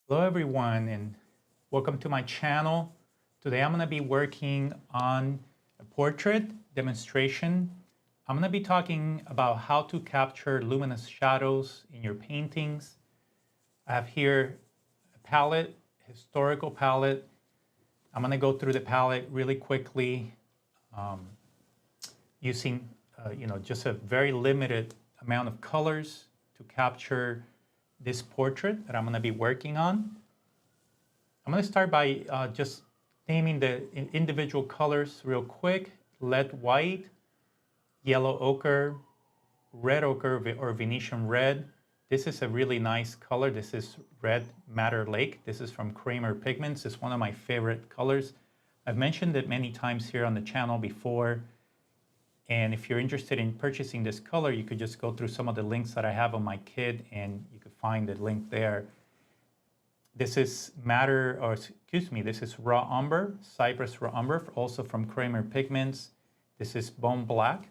Hello everyone and welcome to my channel. Today I'm going to be working on a portrait demonstration. I'm going to be talking about how to capture luminous shadows in your paintings. I have here a palette, historical palette. I'm going to go through the palette really quickly using just a very limited amount of colors to capture this portrait that I'm going to be working on. I'm going to start by just naming the individual colors real quick. Lead white, yellow ochre, red ochre or Venetian red. This is a really nice color. This is red madder lake. This is from Kramer Pigments. It's one of my favorite colors. I've mentioned it many times here on the channel before. And if you're interested in purchasing this color, you could just go through some of the links that I have on my kit and you could find the link there. This is this is raw umber, cypress raw umber, also from Kramer Pigments. This is bone black.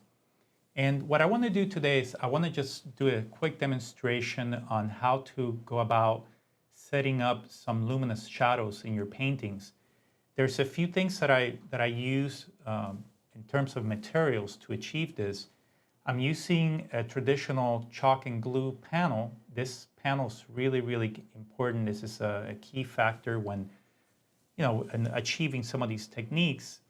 And what I want to do today is I want to just do a quick demonstration on how to go about setting up some luminous shadows in your paintings. There's a few things that I use in terms of materials to achieve this. I'm using a traditional chalk and glue panel. This panel is really, really important. This is a key factor when, in achieving some of these techniques.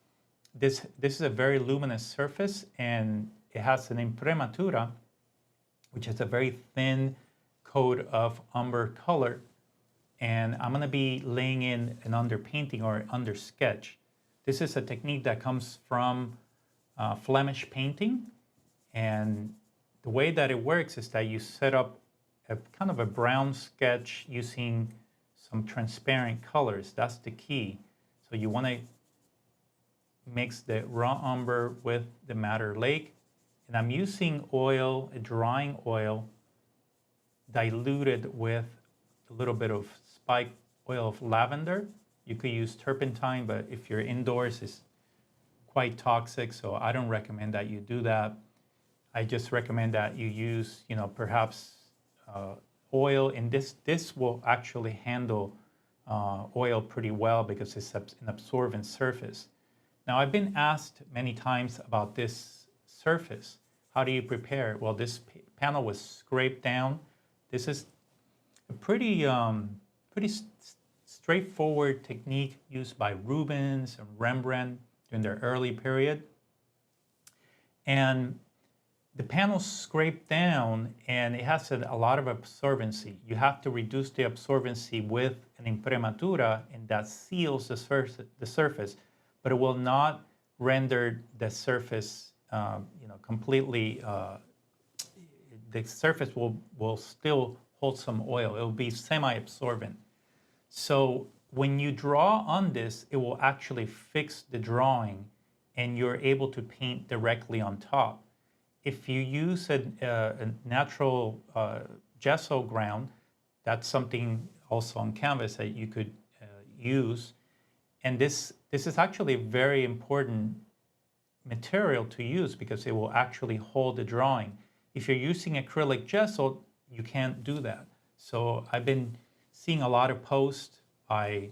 This is a very luminous surface and it has an imprimatura, which is a very thin coat of umber color. And I'm gonna be laying in an underpainting or under sketch. This is a technique that comes from Flemish painting. And the way that it works is that you set up a kind of a brown sketch using some transparent colors. That's the key. So you want to mix the raw umber with the madder lake. And I'm using oil, a drying oil, diluted with a little bit of spike oil of lavender. You could use turpentine, but if you're indoors, it's quite toxic, so I don't recommend that you do that. I just recommend that you use, perhaps oil, and this will actually handle oil pretty well because it's an absorbent surface. Now, I've been asked many times about this surface. How do you prepare? Well, this panel was scraped down. This is a pretty straightforward technique used by Rubens and Rembrandt in their early period. And the panel's scraped down and it has a lot of absorbency. You have to reduce the absorbency with an imprimatura, and that seals the surface, but it will not render the surface completely, the surface will still hold some oil. It will be semi-absorbent. So when you draw on this, it will actually fix the drawing and you're able to paint directly on top. If you use a natural gesso ground, that's something also on canvas that you could use. And this is actually a very important material to use because it will actually hold the drawing. If you're using acrylic gesso, you can't do that. So I've been seeing a lot of posts by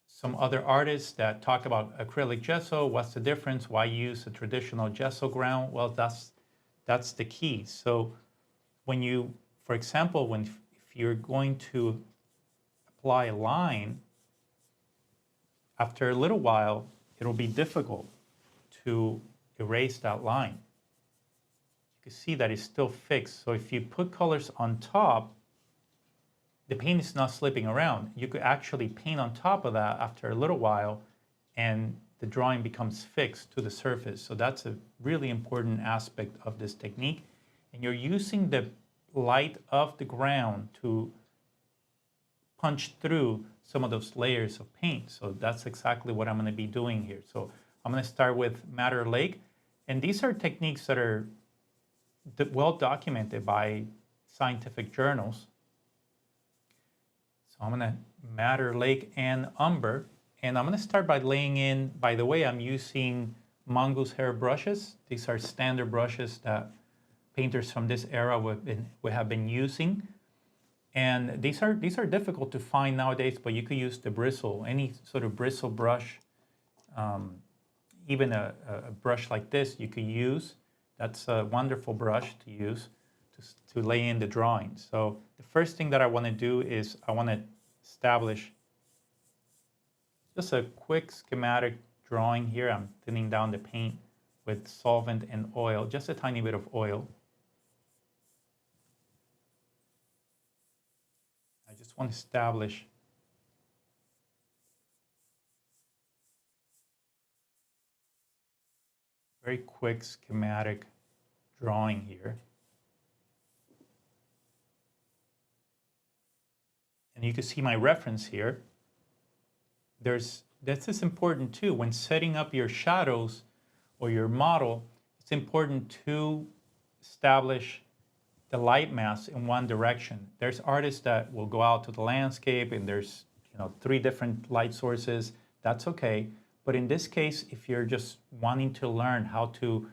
some other artists that talk about acrylic gesso. What's the difference? Why use a traditional gesso ground? Well, that's the key. So when you, for example, if you're going to apply a line, after a little while, it'll be difficult to erase that line. You can see that it's still fixed. So if you put colors on top, the paint is not slipping around. You could actually paint on top of that after a little while and the drawing becomes fixed to the surface. So that's a really important aspect of this technique. And you're using the light of the ground to punch through some of those layers of paint. So that's exactly what I'm going to be doing here. So I'm going to start with madder lake. And these are techniques that are well documented by scientific journals. So I'm going to madder lake and umber, and I'm going to start by laying in, by the way, I'm using mongoose hair brushes. These are standard brushes that painters from this era would have been using. And these are difficult to find nowadays, but you could use the bristle, any sort of bristle brush, even a brush like this you could use. That's a wonderful brush to use to lay in the drawing. So the first thing that I want to do is I want to establish just a quick schematic drawing here. I'm thinning down the paint with solvent and oil, just a tiny bit of oil. I just want to establish very quick schematic drawing here. And you can see my reference here. This is important too. When setting up your shadows or your model, it's important to establish the light mass in one direction. There's artists that will go out to the landscape and there's 3 different light sources. That's okay. But in this case, if you're just wanting to learn how to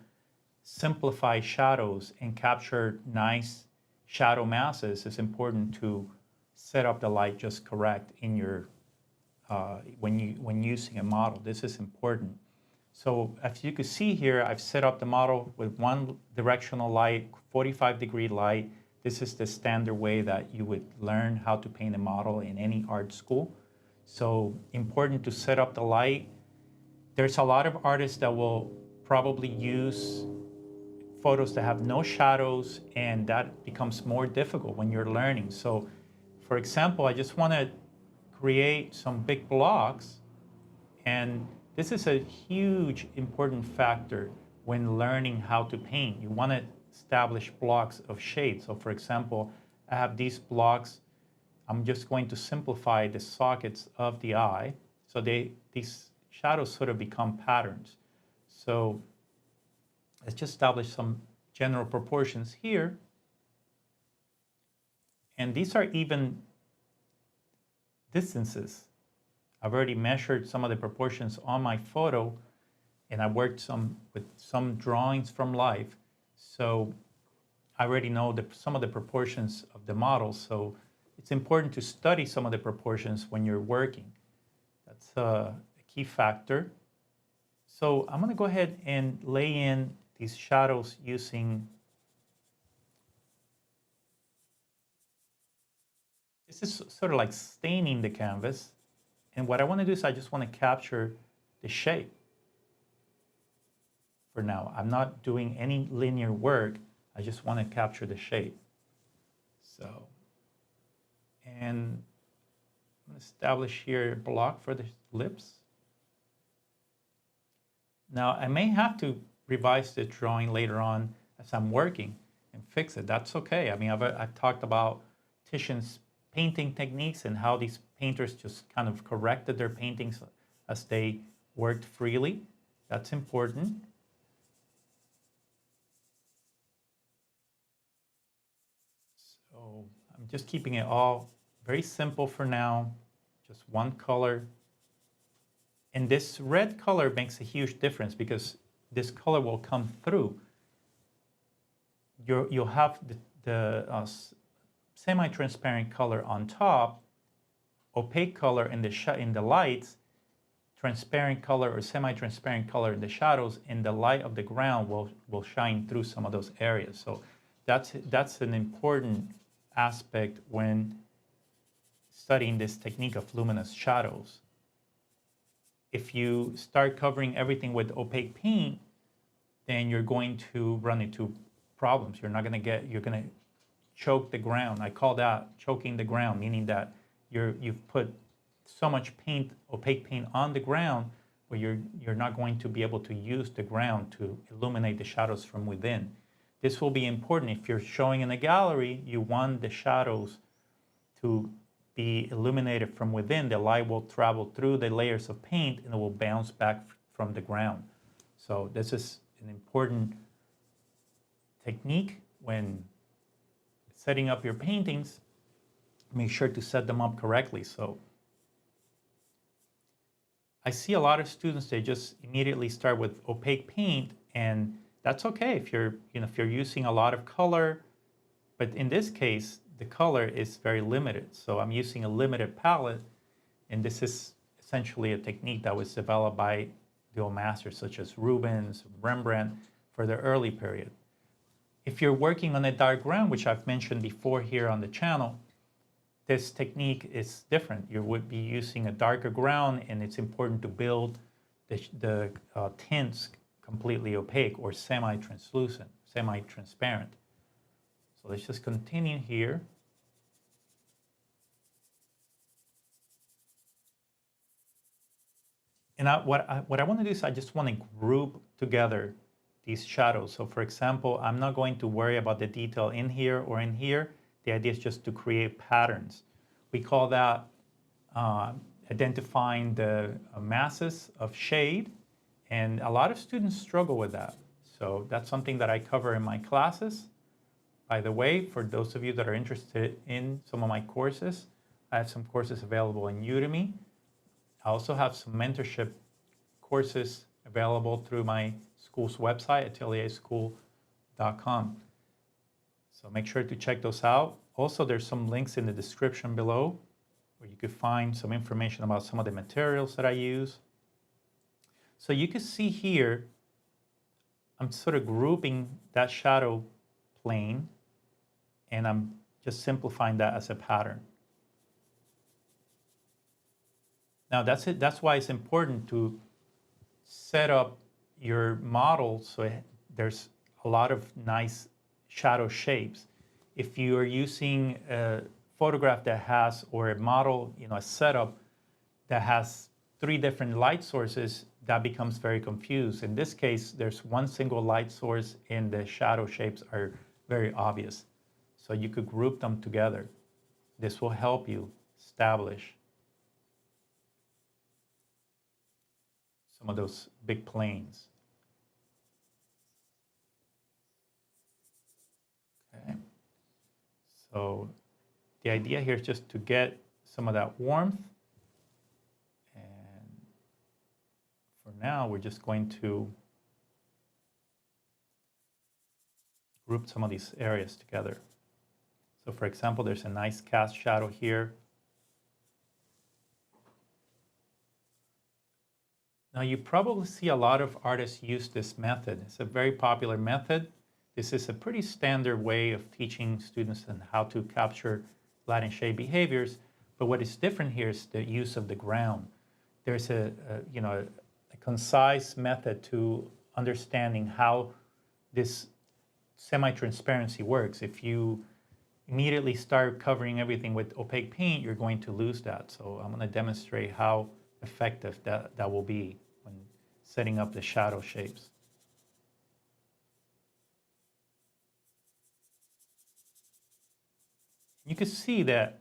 simplify shadows and capture nice shadow masses, it's important to set up the light just correct in your when using a model. This is important. So as you can see here, I've set up the model with one directional light, 45-degree light. This is the standard way that you would learn how to paint a model in any art school. So important to set up the light. There's a lot of artists that will probably use photos that have no shadows, and that becomes more difficult when you're learning. So for example, I just want to create some big blocks, and this is a huge important factor when learning how to paint. You want to establish blocks of shade. So for example, I have these blocks. I'm just going to simplify the sockets of the eye. So these shadows sort of become patterns. So let's just establish some general proportions here. And these are even distances. I've already measured some of the proportions on my photo, and I worked with some drawings from life. So I already know some of the proportions of the model. So it's important to study some of the proportions when you're working. That's a key factor. So I'm going to go ahead and lay in these shadows using, this is sort of like staining the canvas. And what I want to do is I just want to capture the shape for now. I'm not doing any linear work. I just want to capture the shape. So, and I'm going to establish here a block for the lips. Now, I may have to revise the drawing later on as I'm working and fix it. That's okay. I mean, I've talked about Titian's painting techniques and how these painters just kind of corrected their paintings as they worked freely. That's important. So I'm just keeping it all very simple for now, just one color. And this red color makes a huge difference because this color will come through. You'll have the semi-transparent color on top, opaque color in the lights, transparent color or semi-transparent color in the shadows, and the light of the ground will shine through some of those areas. So that's an important aspect when studying this technique of luminous shadows. If you start covering everything with opaque paint, then you're going to run into problems. You're going to choke the ground. I call that choking the ground, meaning that you've put so much paint, opaque paint on the ground, where you're not going to be able to use the ground to illuminate the shadows from within. This will be important. If you're showing in a gallery, you want the shadows to be illuminated from within. The light will travel through the layers of paint and it will bounce back from the ground. So this is an important technique when setting up your paintings. Make sure to set them up correctly. So I see a lot of students, they just immediately start with opaque paint, and that's okay if you're using a lot of color. But in this case, the color is very limited. So I'm using a limited palette, and this is essentially a technique that was developed by the old masters such as Rubens, Rembrandt for the early period. If you're working on a dark ground, which I've mentioned before here on the channel, this technique is different. You would be using a darker ground, and it's important to build the tints completely opaque or semi-translucent, semi-transparent. So let's just continue here. And what I want to do is I just want to group together these shadows. So for example, I'm not going to worry about the detail in here or in here. The idea is just to create patterns. We call that identifying the masses of shade, and a lot of students struggle with that. So that's something that I cover in my classes. By the way, for those of you that are interested in some of my courses, I have some courses available in Udemy. I also have some mentorship courses available through my school's website, atelierschool.com. So make sure to check those out. Also, there's some links in the description below where you could find some information about some of the materials that I use. So you can see here, I'm sort of grouping that shadow plane, and I'm just simplifying that as a pattern. Now that's it. That's why it's important to set up your model so there's a lot of nice shadow shapes. If you are using a photograph that has, or a model, a setup that has 3 different light sources, that becomes very confused. In this case, there's one single light source and the shadow shapes are very obvious. So you could group them together. This will help you establish some of those big planes. Okay. So the idea here is just to get some of that warmth. And for now, we're just going to group some of these areas together. So for example, there's a nice cast shadow here. Now you probably see a lot of artists use this method. It's a very popular method. This is a pretty standard way of teaching students on how to capture light and shade behaviors. But what is different here is the use of the ground. There's a concise method to understanding how this semi-transparency works. If you immediately start covering everything with opaque paint, you're going to lose that. So I'm going to demonstrate how effective that will be when setting up the shadow shapes. You can see that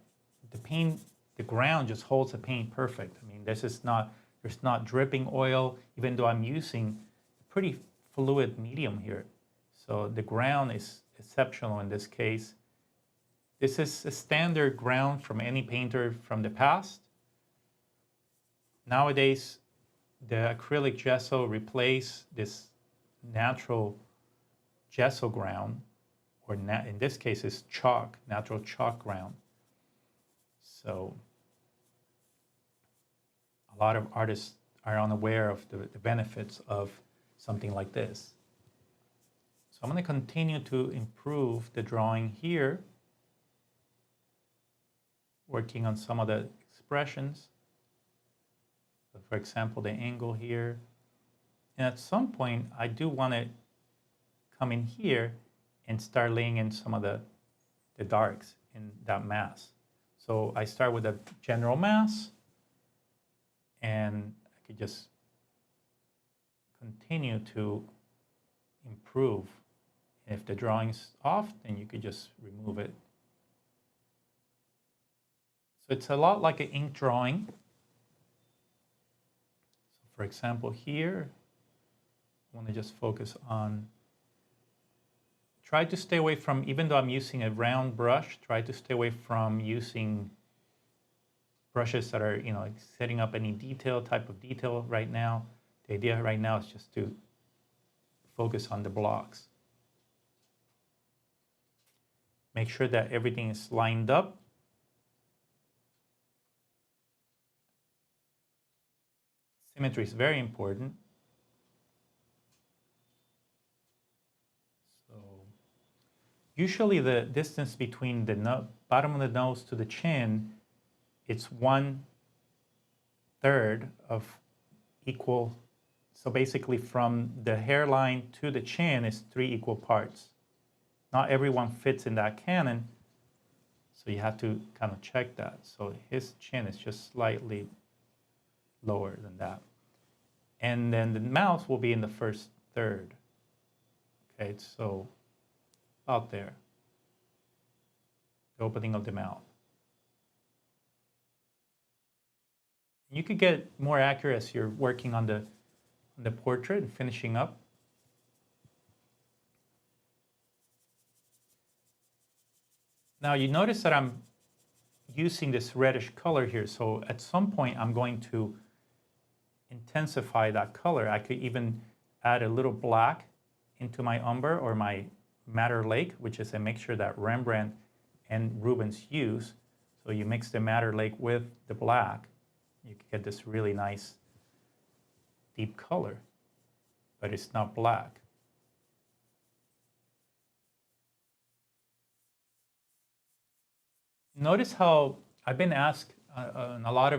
the ground just holds the paint perfect. I mean, there's not dripping oil, even though I'm using a pretty fluid medium here. So the ground is exceptional in this case. This is a standard ground from any painter from the past. Nowadays, the acrylic gesso replaced this natural gesso ground, or in this case it's chalk, natural chalk ground. So a lot of artists are unaware of the benefits of something like this. So I'm going to continue to improve the drawing here, working on some of the expressions. So for example, the angle here. And at some point, I do want to come in here and start laying in some of the darks in that mass. So I start with a general mass, and I could just continue to improve. If the drawing's off, then you could just remove it. So it's a lot like an ink drawing. So for example, here, I want to just focus on, try to stay away from, even though I'm using a round brush, try to stay away from using brushes that are, setting up any type of detail right now. The idea right now is just to focus on the blocks. Make sure that everything is lined up. Symmetry is very important. So usually the distance between the bottom of the nose to the chin, it's 1/3 of equal. So basically from the hairline to the chin is 3 equal parts. Not everyone fits in that canon, so you have to kind of check that. So his chin is just slightly lower than that. And then the mouth will be in the first third. Okay, so out there, the opening of the mouth. You could get more accurate as you're working on the portrait and finishing up. Now you notice that I'm using this reddish color here, so at some point I'm going to intensify that color. I could even add a little black into my umber or my madder lake, which is a mixture that Rembrandt and Rubens use. So you mix the madder lake with the black, you can get this really nice deep color, but it's not black. Notice how I've been asked in a lot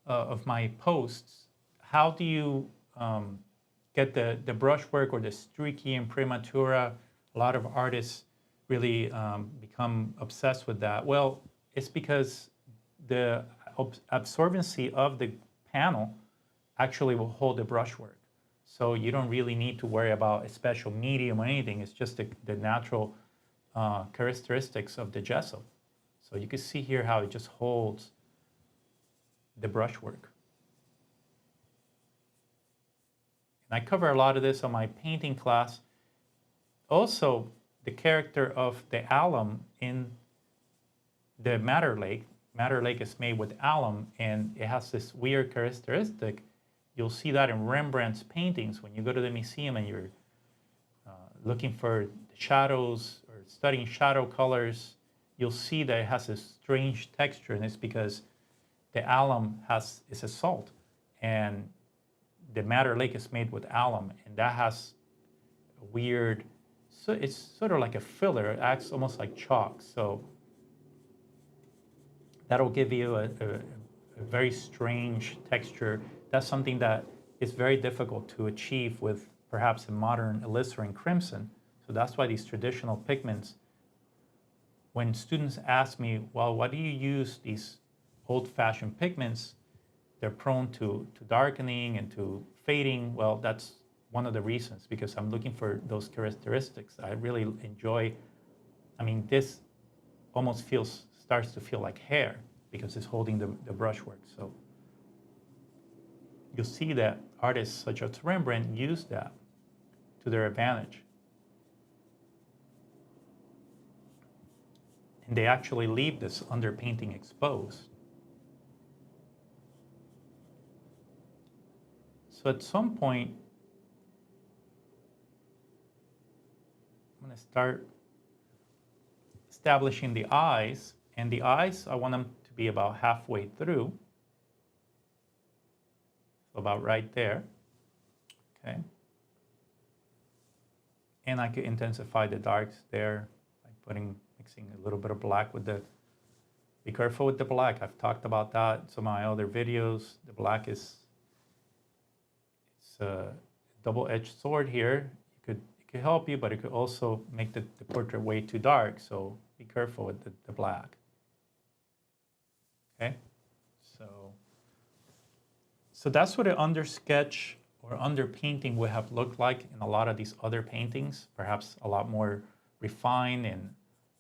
of my posts, how do you get the brushwork or the streaky imprimatura? A lot of artists really become obsessed with that. Well, it's because the absorbency of the panel actually will hold the brushwork. So you don't really need to worry about a special medium or anything. It's just the natural characteristics of the gesso. So you can see here how it just holds the brushwork. And I cover a lot of this on my painting class. Also, the character of the alum in the madder lake. Madder lake is made with alum, and it has this weird characteristic. You'll see that in Rembrandt's paintings. When you go to the museum and you're looking for shadows or studying shadow colors, you'll see that it has a strange texture, and it's because the alum is a salt, and the madder lake is made with alum, and that has a weird, so it's sort of like a filler. It acts almost like chalk. So that'll give you a very strange texture. That's something that is very difficult to achieve with perhaps a modern alizarin crimson. So that's why these traditional pigments, when students ask me, well, why do you use these old-fashioned pigments? They're prone to darkening and to fading. Well, that's one of the reasons, because I'm looking for those characteristics. I really enjoy, I mean, this almost starts to feel like hair because it's holding the brushwork. So you'll see that artists such as Rembrandt use that to their advantage. And they actually leave this underpainting exposed. So at some point, I'm going to start establishing the eyes. And the eyes, I want them to be about halfway through. So about right there. Okay. And I could intensify the darks there by mixing a little bit of black with the, be careful with the black. I've talked about that in some of my other videos. The black it's a double-edged sword here. It could help you, but it could also make the portrait way too dark. So be careful with the black. Okay, so that's what an undersketch or underpainting would have looked like in a lot of these other paintings, perhaps a lot more refined and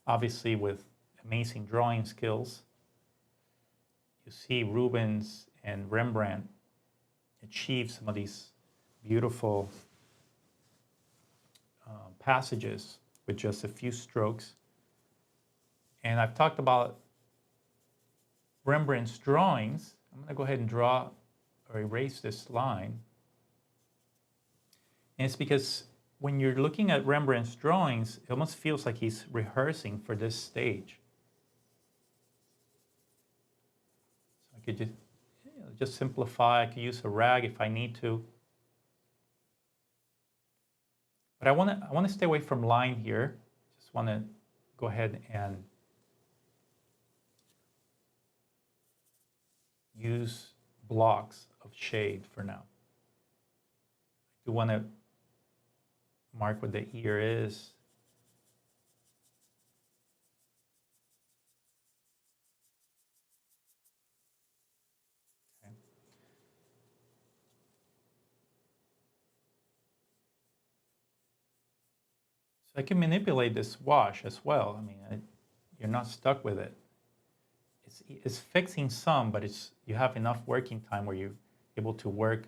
obviously with amazing drawing skills. You see Rubens and Rembrandt achieve some of these beautiful passages with just a few strokes. And I've talked about Rembrandt's drawings. I'm going to go ahead and draw or erase this line. And it's because when you're looking at Rembrandt's drawings, it almost feels like he's rehearsing for this stage. So I could just simplify. I could use a rag if I need to. But I want to stay away from line here. Just want to go ahead and use blocks of shade for now. I do want to mark what the ear is. Okay. So I can manipulate this wash as well. I mean, you're not stuck with it. It's fixing some, but you have enough working time where you're able to work.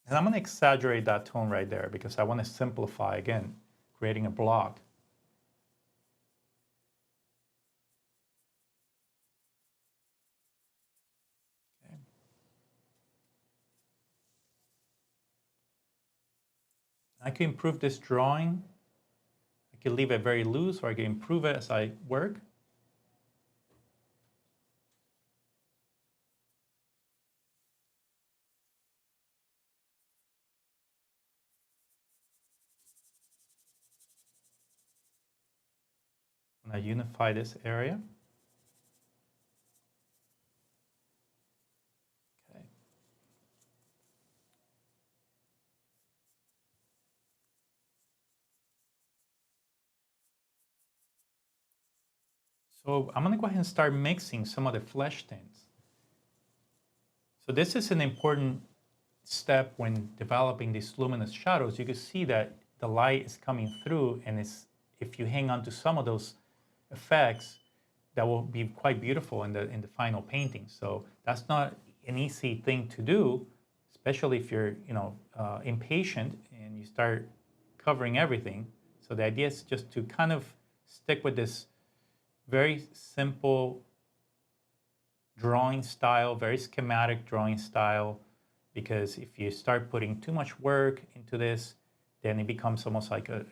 And I'm going to exaggerate that tone right there because I want to simplify again, creating a block. Okay. I can improve this drawing. I can leave it very loose, or I can improve it as I work. And I unify this area. Okay. So I'm going to go ahead and start mixing some of the flesh tints. So this is an important step when developing these luminous shadows. You can see that the light is coming through, and if you hang on to some of those effects, that will be quite beautiful in the final painting. So that's not an easy thing to do, especially if you're impatient and you start covering everything. So the idea is just to kind of stick with this very simple drawing style, very schematic drawing style, because if you start putting too much work into this, then it becomes almost like an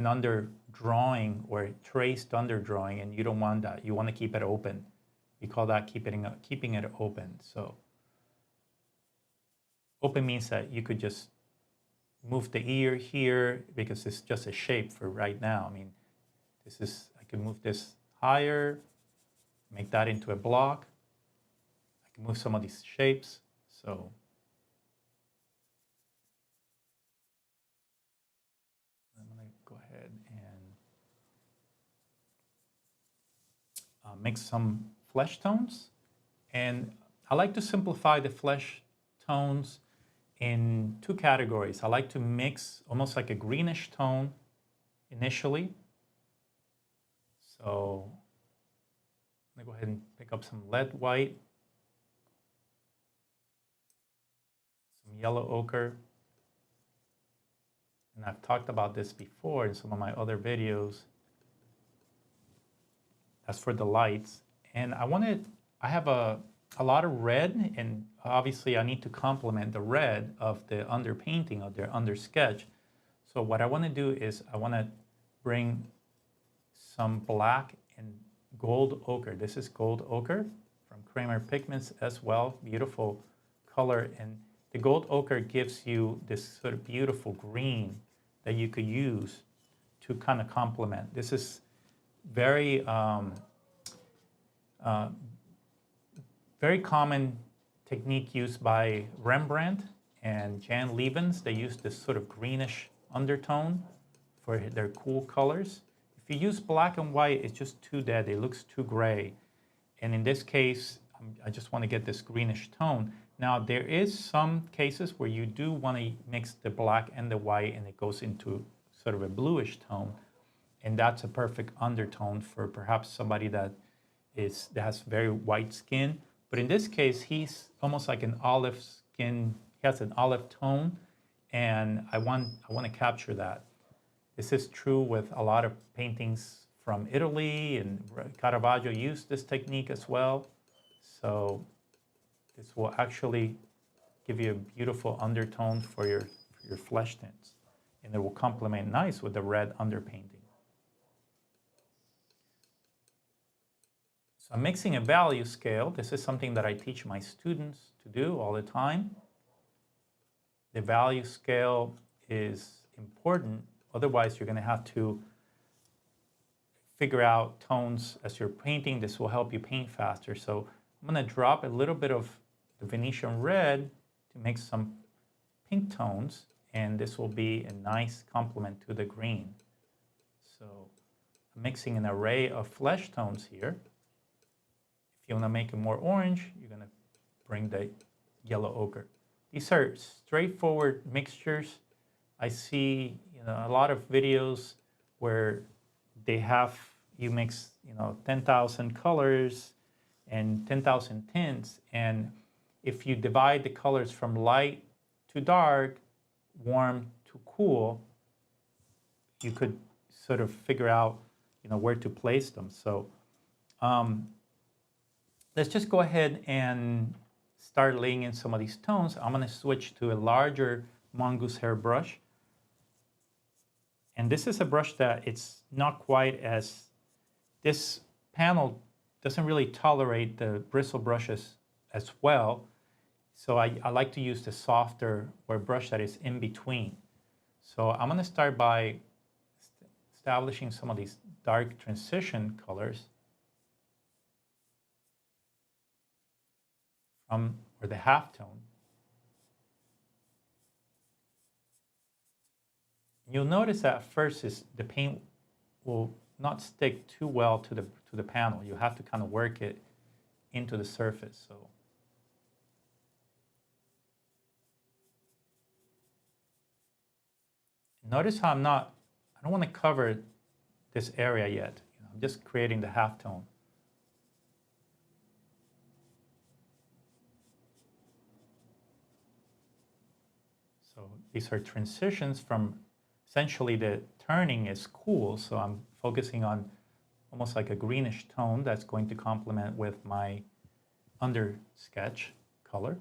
underdrawing or a traced underdrawing, and you don't want that. You want to keep it open. We call that keeping it open. So open means that you could just move the ear here because it's just a shape for right now. I mean, I can move this higher, make that into a block. I can move some of these shapes. So I'm going to go ahead and mix some flesh tones. And I like to simplify the flesh tones in two categories. I like to mix almost like a greenish tone initially. So I'm going to go ahead and pick up some lead white, some yellow ochre. And I've talked about this before in some of my other videos. That's for the lights. And I have a lot of red, and obviously I need to complement the red of the underpainting, of the under sketch. So what I want to do is I want to bring some black and gold ochre. This is gold ochre from Kramer Pigments as well. Beautiful color. And the gold ochre gives you this sort of beautiful green that you could use to kind of complement. This is very, very common technique used by Rembrandt and Jan Levens. They use this sort of greenish undertone for their cool colors. If you use black and white, it's just too dead. It looks too gray. And in this case, I just want to get this greenish tone. Now, there is some cases where you do want to mix the black and the white, and it goes into sort of a bluish tone. And that's a perfect undertone for perhaps somebody that has very white skin. But in this case, he's almost like an olive skin. He has an olive tone, and I want to capture that. This is true with a lot of paintings from Italy, and Caravaggio used this technique as well. So this will actually give you a beautiful undertone for your flesh tints. And it will complement nice with the red underpainting. So I'm mixing a value scale. This is something that I teach my students to do all the time. The value scale is important. Otherwise, you're going to have to figure out tones as you're painting. This will help you paint faster. So I'm going to drop a little bit of the Venetian red to make some pink tones, and this will be a nice complement to the green. So I'm mixing an array of flesh tones here. If you want to make it more orange, you're going to bring the yellow ochre. These are straightforward mixtures. I see a lot of videos where they have you mix 10,000 colors and 10,000 tints, and if you divide the colors from light to dark, warm to cool, you could sort of figure out where to place them. So let's just go ahead and start laying in some of these tones. I'm going to switch to a larger mongoose hair brush. And this is a brush that it's not quite as, this panel doesn't really tolerate the bristle brushes as well. So I like to use the softer or brush that is in between. So I'm going to start by establishing some of these dark transition colors from, or the halftone. You'll notice that at first the paint will not stick too well to the panel. You have to kind of work it into the surface. So notice how I don't want to cover this area yet. I'm just creating the halftone. So these are transitions from, essentially the turning is cool, so I'm focusing on almost like a greenish tone that's going to complement with my under sketch color.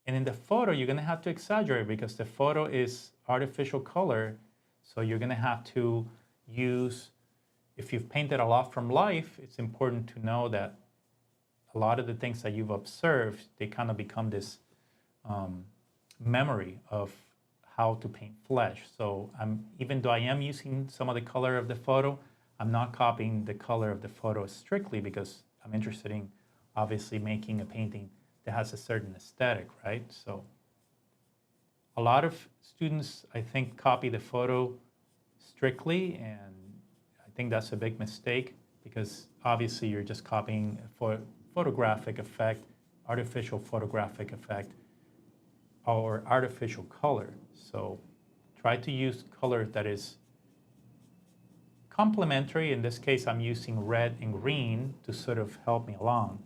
And in the photo, you're going to have to exaggerate because the photo is artificial color, so you're going to have to use, if you've painted a lot from life, it's important to know that a lot of the things that you've observed, they kind of become this memory of how to paint flesh. So even though I am using some of the color of the photo, I'm not copying the color of the photo strictly because I'm interested in obviously making a painting that has a certain aesthetic, right? So a lot of students, I think, copy the photo strictly, and I think that's a big mistake because obviously you're just copying a photographic effect, artificial photographic effect, or artificial color. So try to use color that is complementary. In this case, I'm using red and green to sort of help me along.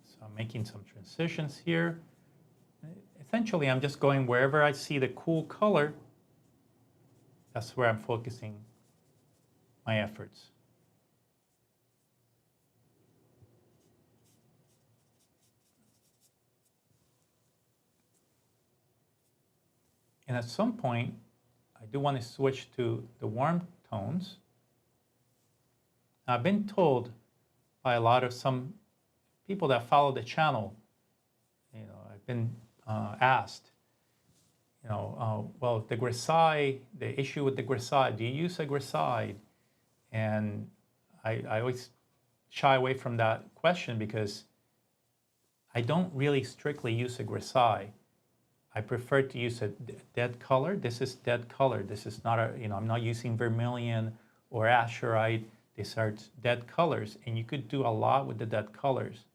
So I'm making some transitions here. Essentially, I'm just going wherever I see the cool color, that's where I'm focusing my efforts. And at some point, I do want to switch to the warm tones. I've been told by a lot of some people that follow the channel, I've been asked, well, the grisaille, the issue with the grisaille, do you use a grisaille? And I always shy away from that question because I don't really strictly use a grisaille. I prefer to use a dead color. This is dead color. This is not I'm not using vermilion or azurite. These are dead colors, and you could do a lot with the dead colors.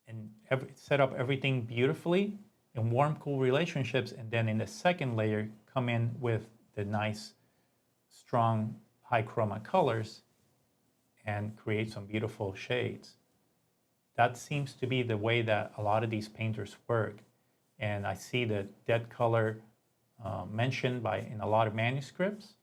And set up everything beautifully in warm, cool relationships, and then in the second layer, come in with the nice, strong, high chroma colors and create some beautiful shades. That seems to be the way that a lot of these painters work. And I see the dead color mentioned in a lot of manuscripts.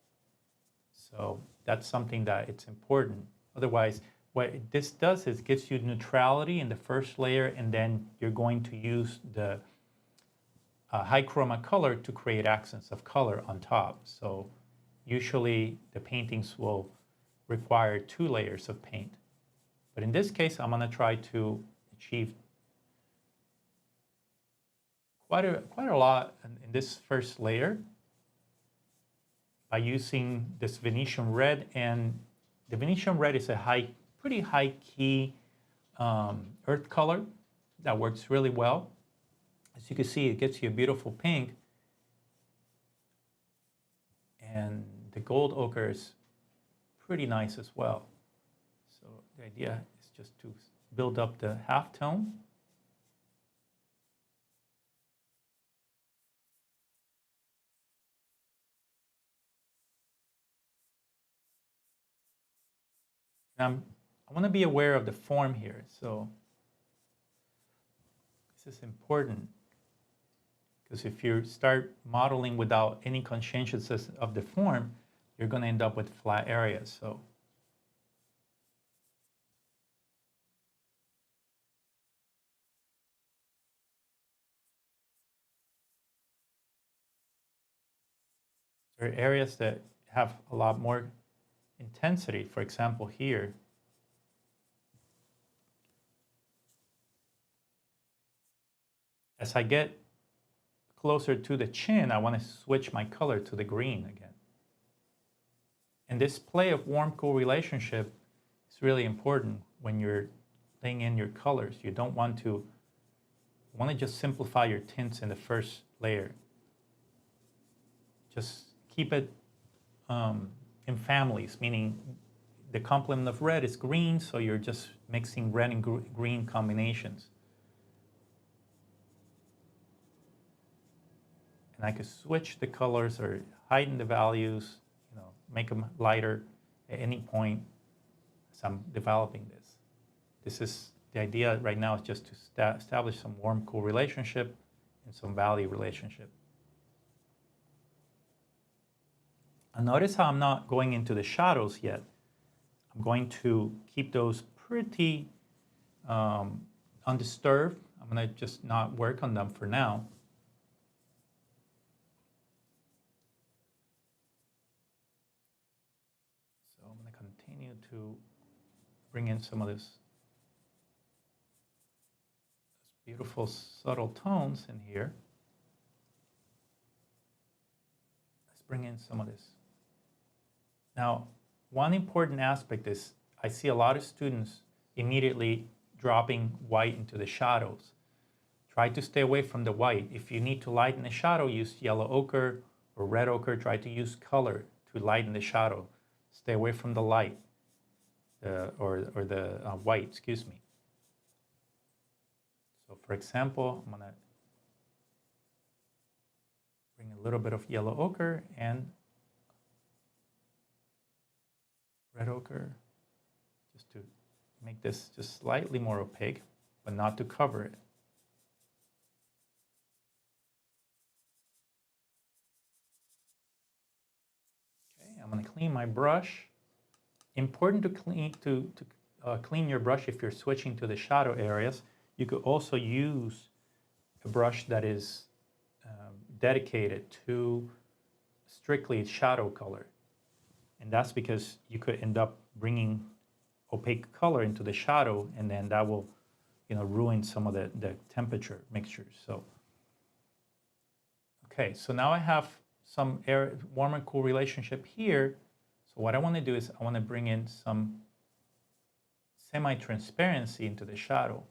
So that's something that it's important. Otherwise, what this does is gives you neutrality in the first layer, and then you're going to use the high chroma color to create accents of color on top. So usually the paintings will require 2 layers of paint. But in this case, I'm going to try to achieve quite a lot in this first layer by using this Venetian red. And the Venetian red is a pretty high key earth color that works really well. As you can see, it gets you a beautiful pink. And the gold ochre is pretty nice as well. So the idea is just to build up the halftone. And I want to be aware of the form here. So this is important, because if you start modeling without any conscientiousness of the form, you're going to end up with flat areas. So there are areas that have a lot more intensity. For example, here, as I get closer to the chin, I want to switch my color to the green again. And this play of warm-cool relationship is really important when you're laying in your colors. You don't want to just simplify your tints in the first layer. Just keep it in families, meaning the complement of red is green, so you're just mixing red and green combinations. And I could switch the colors or heighten the values, make them lighter at any point as I'm developing this. This is the idea right now, is just to establish some warm-cool relationship and some value relationship. And notice how I'm not going into the shadows yet. I'm going to keep those pretty undisturbed. I'm going to just not work on them for now. So I'm going to continue to bring in some of this beautiful subtle tones in here. Let's bring in some of this. Now, one important aspect is I see a lot of students immediately dropping white into the shadows. Try to stay away from the white. If you need to lighten the shadow, use yellow ochre or red ochre. Try to use color to lighten the shadow. Stay away from the light, or the white, excuse me. So for example, I'm going to bring a little bit of yellow ochre and red ochre, just to make this just slightly more opaque, but not to cover it. Okay, I'm going to clean my brush. Important to clean your brush if you're switching to the shadow areas. You could also use a brush that is dedicated to strictly shadow color. And that's because you could end up bringing opaque color into the shadow, and then that will ruin some of the temperature mixtures. So, okay, so now I have some warm and cool relationship here. So what I want to do is I want to bring in some semi-transparency into the shadow.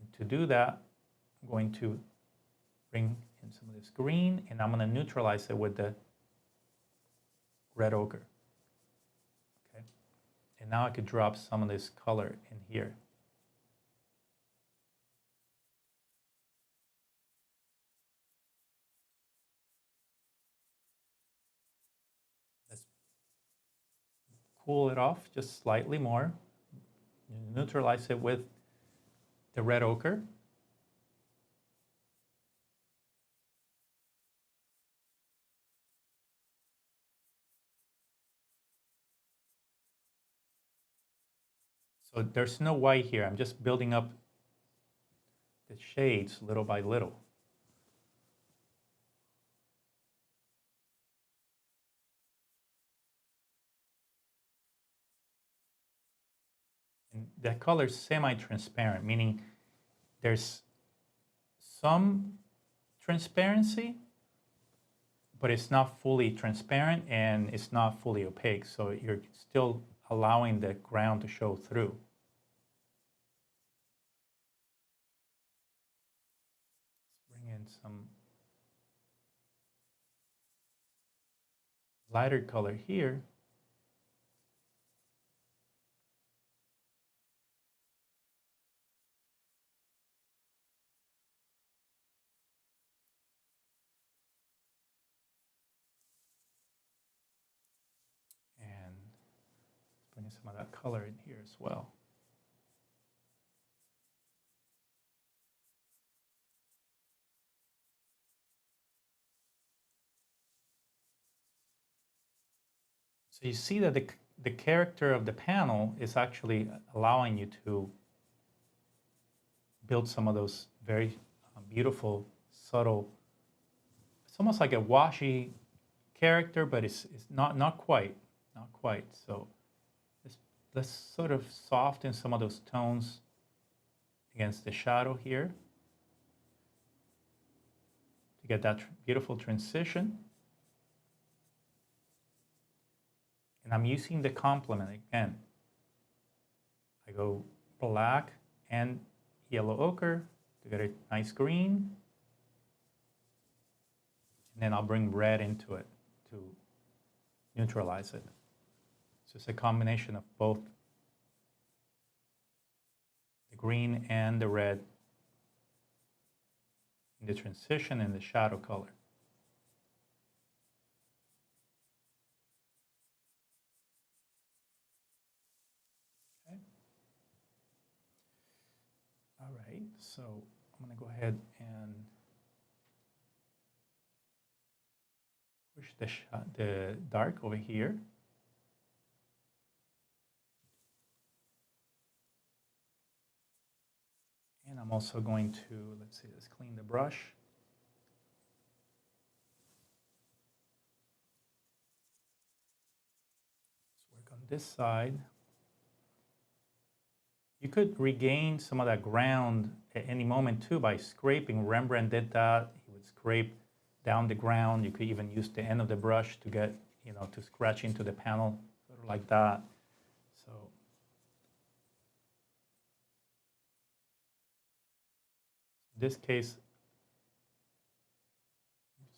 And to do that, I'm going to bring in some of this green, and I'm going to neutralize it with the red ochre. Okay, and now I could drop some of this color in here. Let's cool it off just slightly more. Neutralize it with the red ochre. So there's no white here. I'm just building up the shades little by little. And that color is semi-transparent, meaning there's some transparency, but it's not fully transparent and it's not fully opaque. So you're still allowing the ground to show through. Let's bring in some lighter color here. And let's bring in some of that color in here as well. So you see that the character of the panel is actually allowing you to build some of those very beautiful, subtle, it's almost like a washy character, but it's not quite. So let's sort of soften some of those tones against the shadow here to get that beautiful transition. And I'm using the complement again. I go black and yellow ochre to get a nice green. And then I'll bring red into it to neutralize it. So it's a combination of both the green and the red in the transition and the shadow color. Okay. All right, so I'm going to go ahead and push the dark over here. And I'm also going to, let's clean the brush. Let's work on this side. You could regain some of that ground at any moment too by scraping. Rembrandt did that. He would scrape down the ground. You could even use the end of the brush to get, to scratch into the panel, sort of like that. So in this case,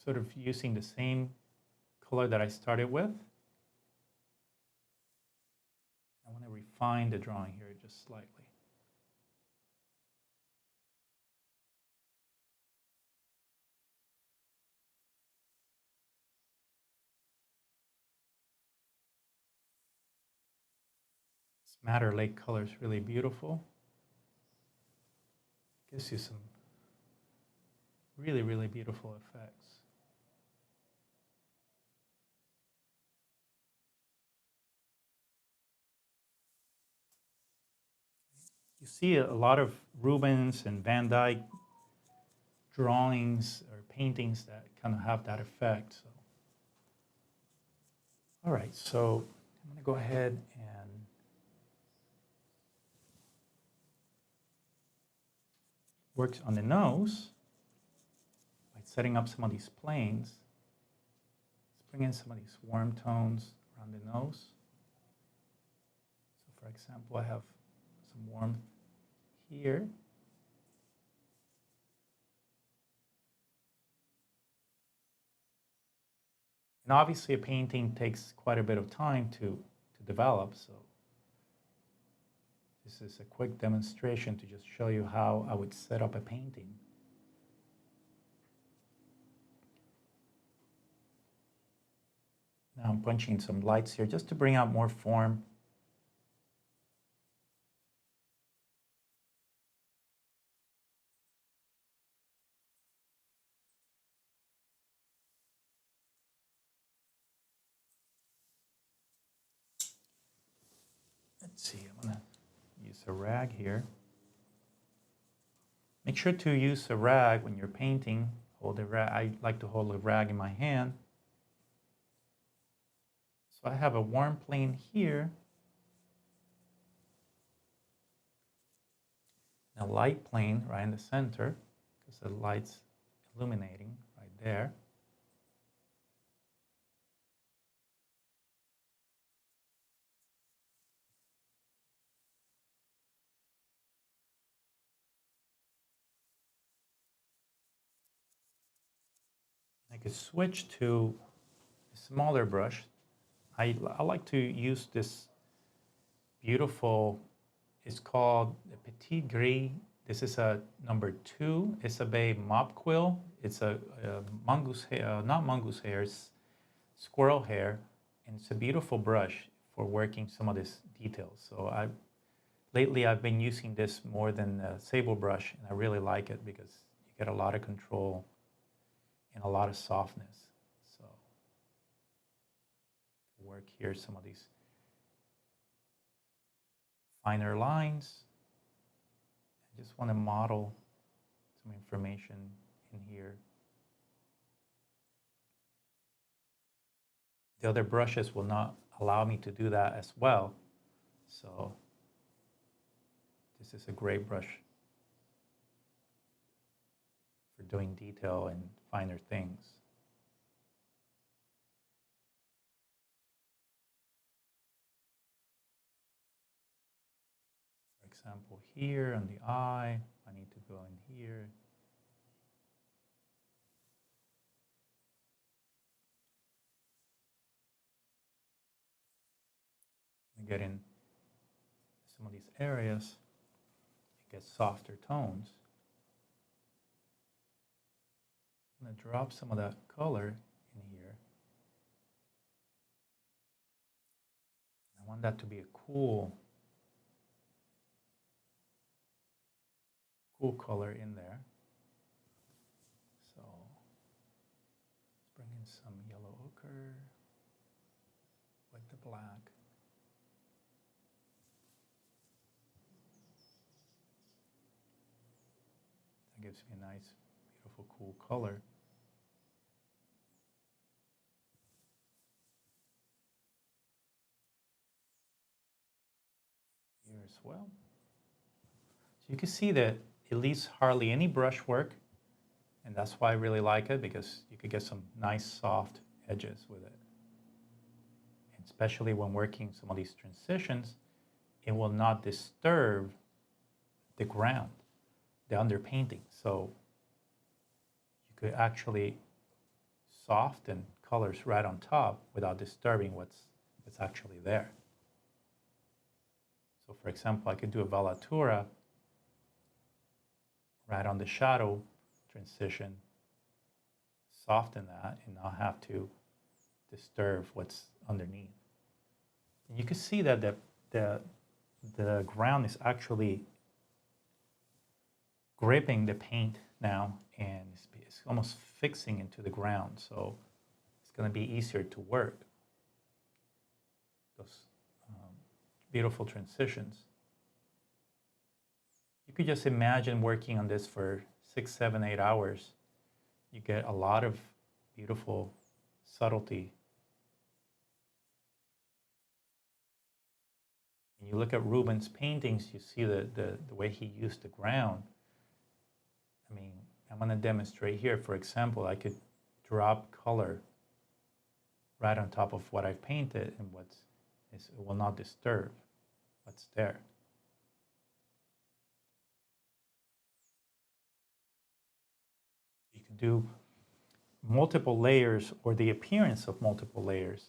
sort of using the same color that I started with. I want to refine the drawing here just slightly. This Madder Lake color is really beautiful. Gives you some really, really beautiful effects. You see a lot of Rubens and Van Dyck drawings or paintings that kind of have that effect. So, all right, so I'm going to go ahead and work on the nose by setting up some of these planes. Let's bring in some of these warm tones around the nose. So for example, I have some warmth here. And obviously a painting takes quite a bit of time to develop, so this is a quick demonstration to just show you how I would set up a painting. Now I'm punching some lights here just to bring out more form. Let's see, I'm gonna use a rag here. Make sure to use a rag when you're painting. Hold a rag. I like to hold a rag in my hand. So I have a warm plane here, a light plane right in the center, because the light's illuminating right there. I could switch to a smaller brush. I like to use this beautiful, it's called the Petit Gris. This is a number 2 Isabey mop quill. It's a mongoose hair, not mongoose hair, it's squirrel hair. And it's a beautiful brush for working some of these details. So lately I've been using this more than a sable brush, and I really like it because you get a lot of control and a lot of softness. So work here some of these finer lines. I just want to model some information in here. The other brushes will not allow me to do that as well. So this is a great brush for doing detail and finer things. For example, here on the eye, I need to go in here. And get in some of these areas, it gets softer tones. I'm going to drop some of that color in here. I want that to be a cool color in there. So let's bring in some yellow ochre with the black. That gives me a nice, beautiful, cool color. Here as well. So you can see that it leaves hardly any brush work, and that's why I really like it, because you could get some nice soft edges with it. And especially when working some of these transitions, it will not disturb the ground, the underpainting. So you could actually soften colors right on top without disturbing what's actually there. So for example, I could do a velatura right on the shadow transition, soften that, and not have to disturb what's underneath. And you can see that the ground is actually gripping the paint now, and it's almost fixing into the ground. So it's going to be easier to work. Those beautiful transitions. You could just imagine working on this for 6, 7, 8 hours. You get a lot of beautiful subtlety. When you look at Rubens' paintings, you see the way he used the ground. I mean, I'm going to demonstrate here. For example, I could drop color right on top of what I've painted, and it will not disturb what's there. You can do multiple layers, or the appearance of multiple layers.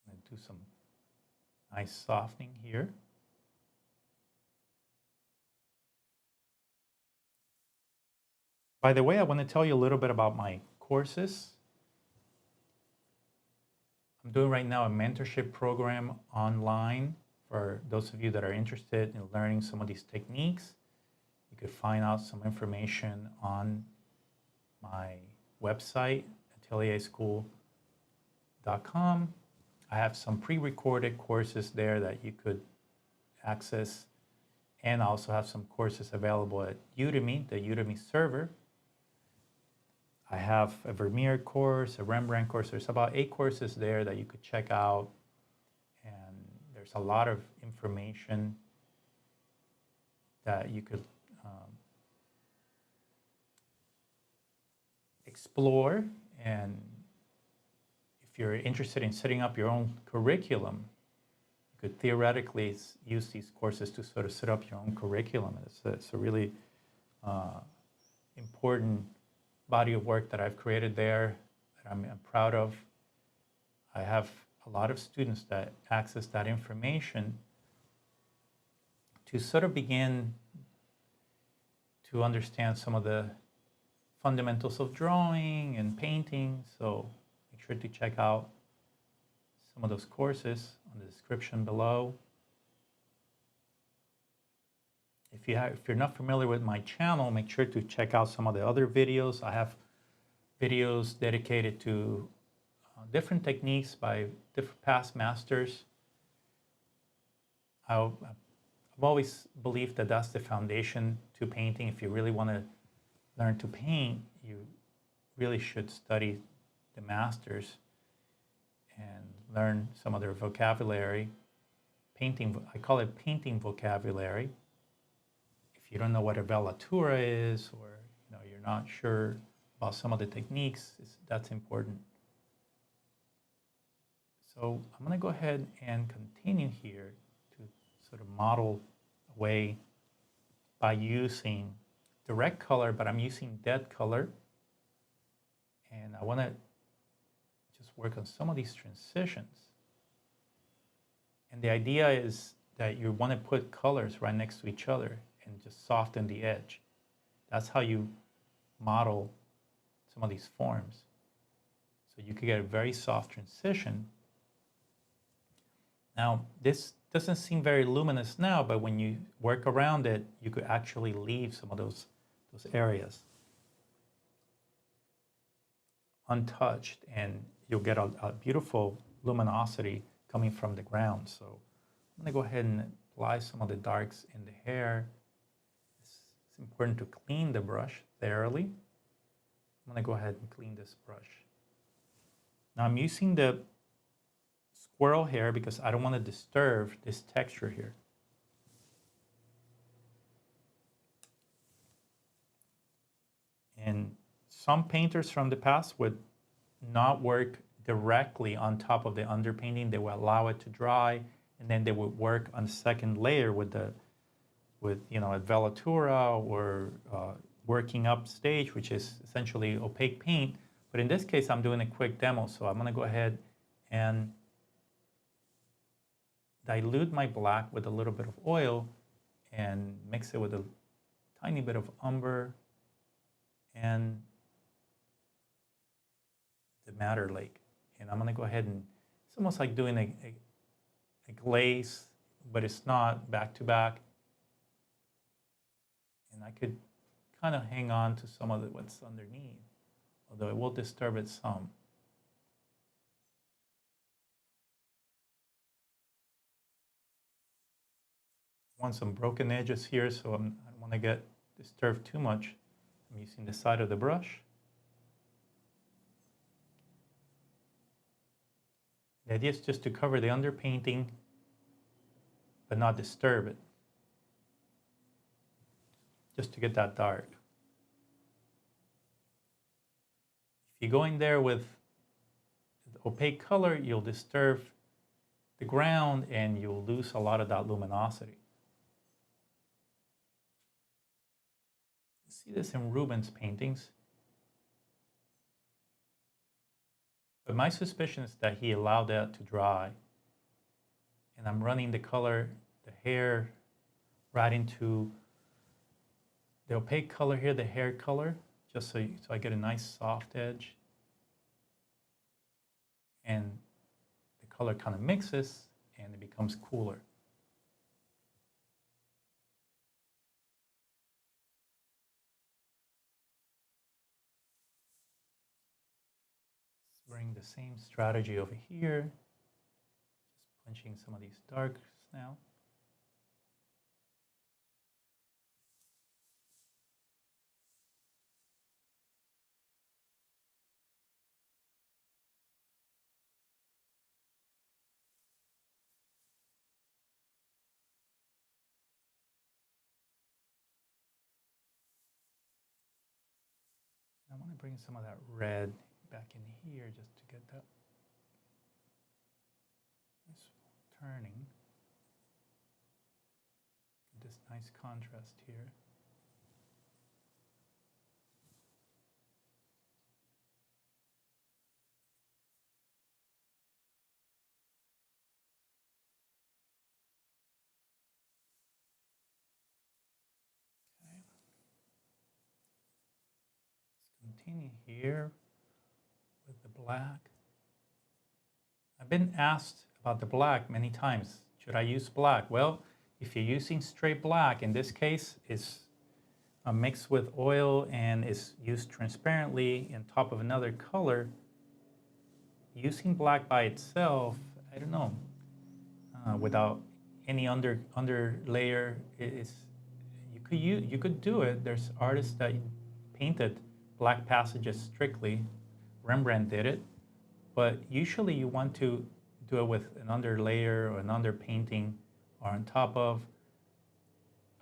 I'm going to do some nice softening here. By the way, I want to tell you a little bit about my courses. I'm doing right now a mentorship program online for those of you that are interested in learning some of these techniques. You could find out some information on my website, atelierschool.com. mentorship.com. I have some pre-recorded courses there that you could access, and I also have some courses available at Udemy, the Udemy server. I have a Vermeer course, a Rembrandt course. There's about 8 courses there that you could check out, and there's a lot of information that you could explore. And if you're interested in setting up your own curriculum, you could theoretically use these courses to sort of set up your own curriculum. It's a really important body of work that I've created there that I'm proud of. I have a lot of students that access that information to sort of begin to understand some of the fundamentals of drawing and painting. So make sure to check out some of those courses on the description below. If you're not familiar with my channel, make sure to check out some of the other videos. I have videos dedicated to different techniques by different past masters. I've always believed that that's the foundation to painting. If you really want to learn to paint, you really should study the masters and learn some of their vocabulary. Painting, I call it painting vocabulary. If you don't know what a velatura is, or you're not sure about some of the techniques, that's important. So I'm going to go ahead and continue here to sort of model away by using direct color, but I'm using dead color. And I want to just work on some of these transitions. And the idea is that you want to put colors right next to each other and just soften the edge. That's how you model some of these forms. So you could get a very soft transition. Now, this doesn't seem very luminous now, but when you work around it, you could actually leave some of those areas untouched, and you'll get a beautiful luminosity coming from the ground. So I'm going to go ahead and apply some of the darks in the hair. It's important to clean the brush thoroughly. I'm going to go ahead and clean this brush. Now I'm using the squirrel hair because I don't want to disturb this texture here. And some painters from the past would not work directly on top of the underpainting. They would allow it to dry, and then they would work on the second layer with a velatura or working up stage, which is essentially opaque paint. But in this case, I'm doing a quick demo, so I'm going to go ahead and dilute my black with a little bit of oil and mix it with a tiny bit of umber and the Madder Lake. And I'm going to go ahead and, it's almost like doing a glaze, but it's not back to back. And I could kind of hang on to some of what's underneath, although it will disturb it some. I want some broken edges here, so I don't want to get disturbed too much. I'm using the side of the brush. The idea is just to cover the underpainting, but not disturb it. Just to get that dark. If you go in there with opaque color, you'll disturb the ground and you'll lose a lot of that luminosity. You see this in Rubens' paintings. But my suspicion is that he allowed that to dry. And I'm running the color, the hair, right into the opaque color here, the hair color, just so I get a nice soft edge. And the color kind of mixes and it becomes cooler. It's bring the same strategy over here. Just punching some of these darks now. I want to bring some of that red back in here just to get that nice turning. Get this nice contrast here. Okay. Let's continue here with the black. I've been asked about the black many times. Should I use black? Well, if you're using straight black, in this case, it's mixed with oil and is used transparently on top of another color. Using black by itself, I don't know, without any under layer, you could do it. There's artists that painted black passages strictly. Rembrandt did it, but usually you want to do it with an under layer or an under painting or on top of.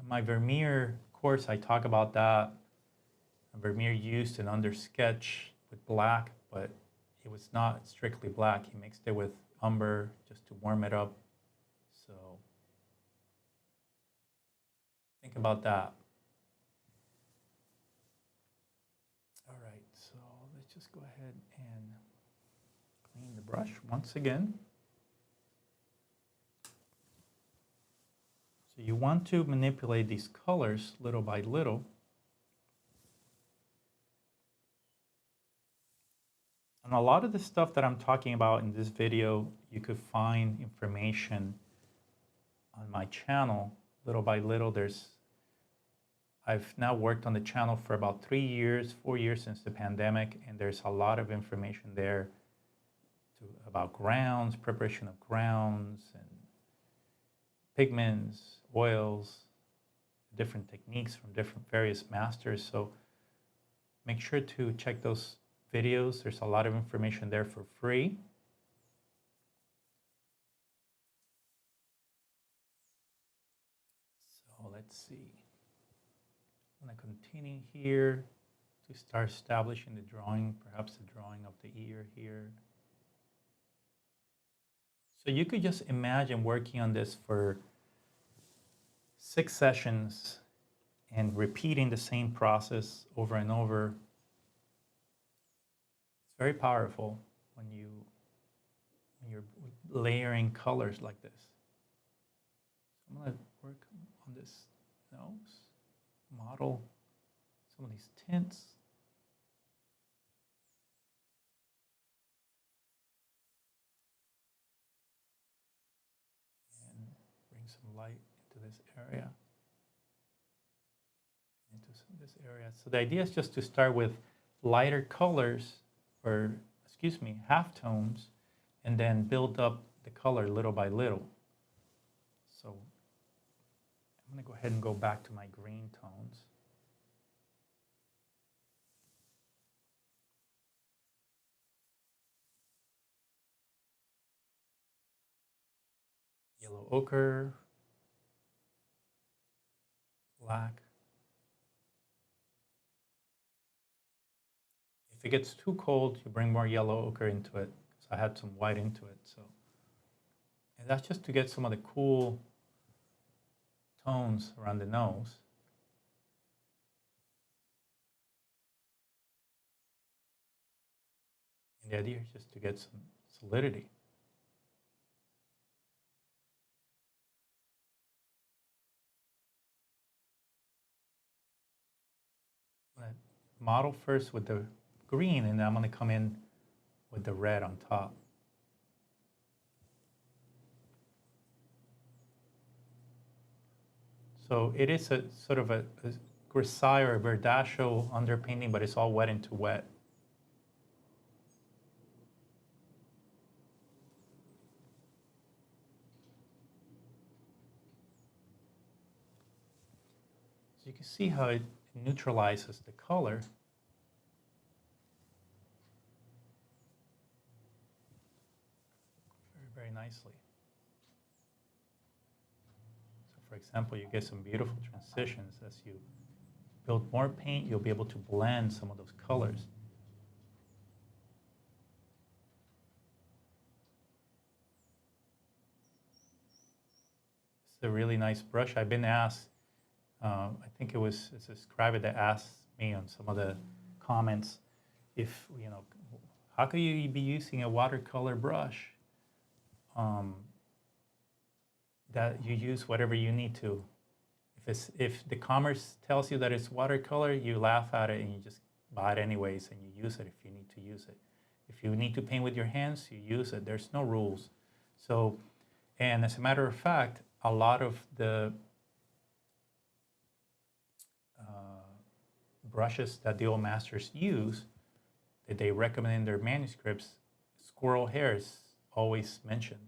My Vermeer course, I talk about that. Vermeer used an under sketch with black, but it was not strictly black. He mixed it with umber just to warm it up. So think about that. All right, so let's just go ahead and clean the brush once again. So you want to manipulate these colors little by little. And a lot of the stuff that I'm talking about in this video, you could find information on my channel little by little. I've now worked on the channel for about 3 years, 4 years since the pandemic, and there's a lot of information there about grounds, preparation of grounds, and pigments, oils, different techniques from various masters. So make sure to check those videos. There's a lot of information there for free. So let's see. I'm going to continue here to start establishing the drawing, perhaps the drawing of the ear here. So you could just imagine working on this for 6 sessions and repeating the same process over and over. It's very powerful when you're layering colors like this. So I'm going to work on this nose, model some of these tints. And bring some light into this area. Into this area. So the idea is just to start with lighter colors, or excuse me, halftones, and then build up the color little by little. So I'm going to go ahead and go back to my green tones. Yellow ochre, black. If it gets too cold, you bring more yellow ochre into it. So I had some white into it. So, and that's just to get some of the cool tones around the nose. And the idea is just to get some solidity. I'm going to model first with the green, and then I'm going to come in with the red on top. So it is a sort of a grisaille or a verdaccio underpainting, but it's all wet into wet. So you can see how it neutralizes the color. Very, very nicely. So for example, you get some beautiful transitions. As you build more paint, you'll be able to blend some of those colors. It's a really nice brush. I've been asked, I think it was a subscriber that asked me on some of the comments if, how could you be using a watercolor brush? That you use whatever you need to. If the commerce tells you that it's watercolor, you laugh at it and you just buy it anyways and you use it if you need to use it. If you need to paint with your hands, you use it. There's no rules. So, and as a matter of fact, a lot of the brushes that the old masters use, that they recommend in their manuscripts, squirrel hair is always mentioned.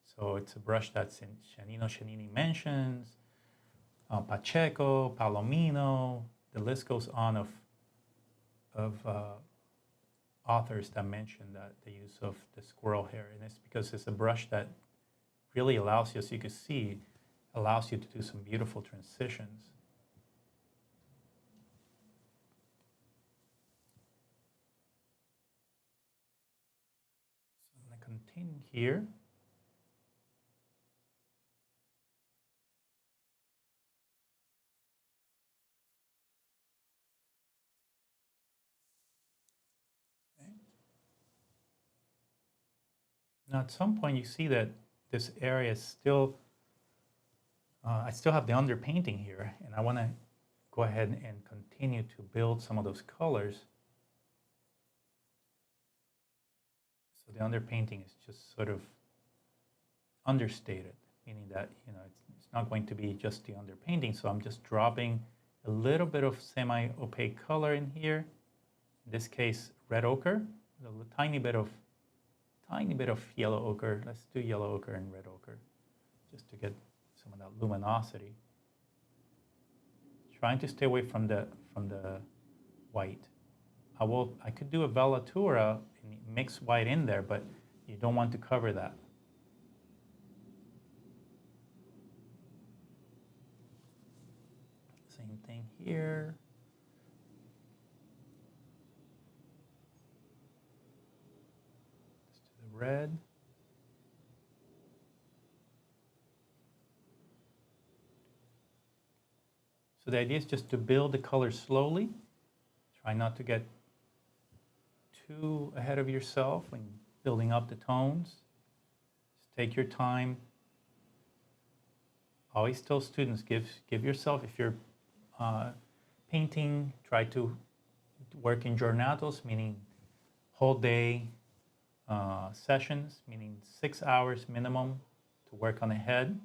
So it's a brush that's in Shanini mentions, Pacheco, Palomino, the list goes on of authors that mention that the use of the squirrel hair. And it's because it's a brush that really allows you, as you can see, allows you to do some beautiful transitions. So I'm going to continue here. Now at some point you see that this area is still, I still have the underpainting here, and I want to go ahead and continue to build some of those colors. So the underpainting is just sort of understated, meaning that it's not going to be just the underpainting. So I'm just dropping a little bit of semi-opaque color in here. In this case, red ochre, a tiny bit of yellow ochre. Let's do yellow ochre and red ochre just to get some of that luminosity. Trying to stay away from the white. I could do a velatura and mix white in there, but you don't want to cover that. Same thing here. Let's do the red. So the idea is just to build the color slowly. Try not to get too ahead of yourself when building up the tones. Just take your time. Always tell students, give yourself, if you're painting, try to work in jornados, meaning whole day sessions, meaning 6 hours minimum to work on a head.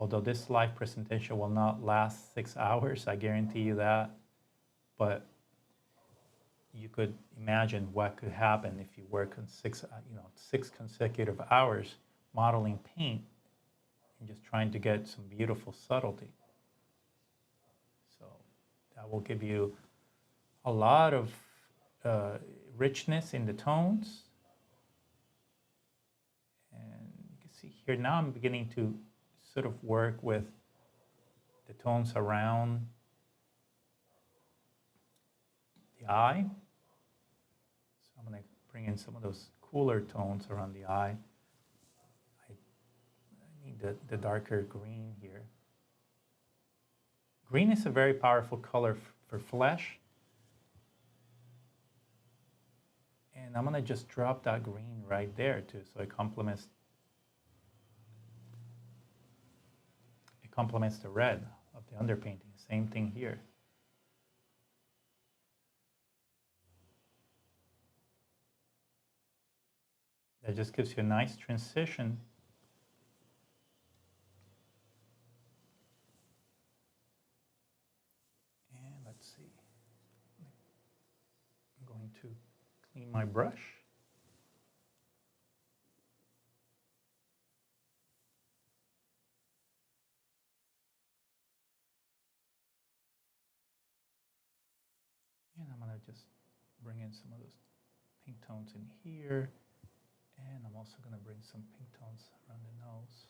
Although this live presentation will not last 6 hours, I guarantee you that. But you could imagine what could happen if you work on 6 consecutive hours modeling paint and just trying to get some beautiful subtlety. So that will give you a lot of richness in the tones. And you can see here now I'm beginning to sort of work with the tones around the eye. So I'm going to bring in some of those cooler tones around the eye. I need the darker green here. Green is a very powerful color for flesh. And I'm going to just drop that green right there too, so it complements the red of the underpainting. Same thing here. That just gives you a nice transition. And let's see. I'm going to clean my brush. just bring in some of those pink tones in here. And I'm also going to bring some pink tones around the nose.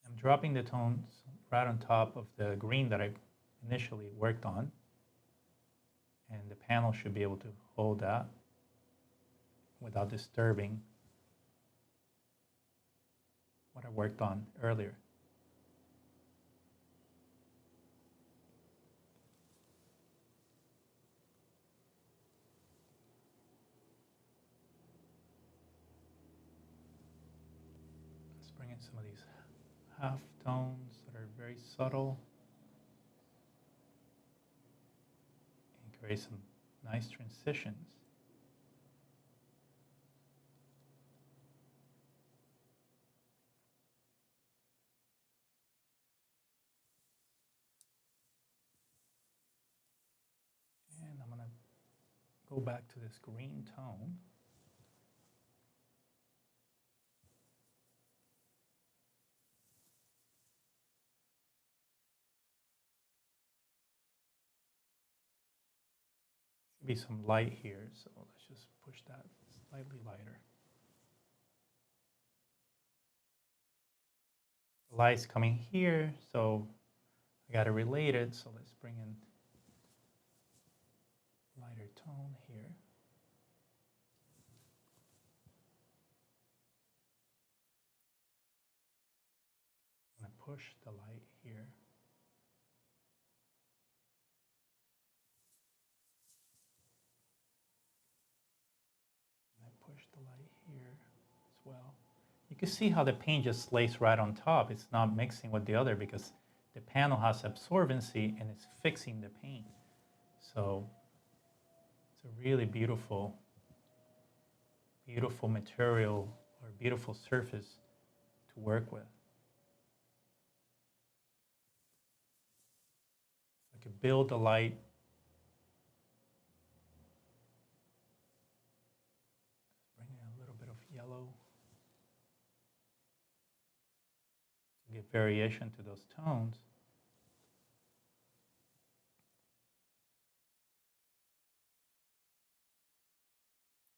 I'm dropping the tones right on top of the green that I initially worked on. And the panel should be able to hold that without disturbing what I worked on earlier. Let's bring in some of these half tones that are very subtle and create some nice transitions. And I'm going to go back to this green tone. Should be some light here, so let's just push that slightly lighter. The light's coming here, so I got to relate it, so let's bring in lighter tone here. I'm going to push the light here. And I push the light here as well. You can see how the paint just lays right on top. It's not mixing with the other because the panel has absorbency and it's fixing the paint. So it's a really beautiful, beautiful material or beautiful surface to work with. So I could build the light. Let's bring in a little bit of yellow to give variation to those tones.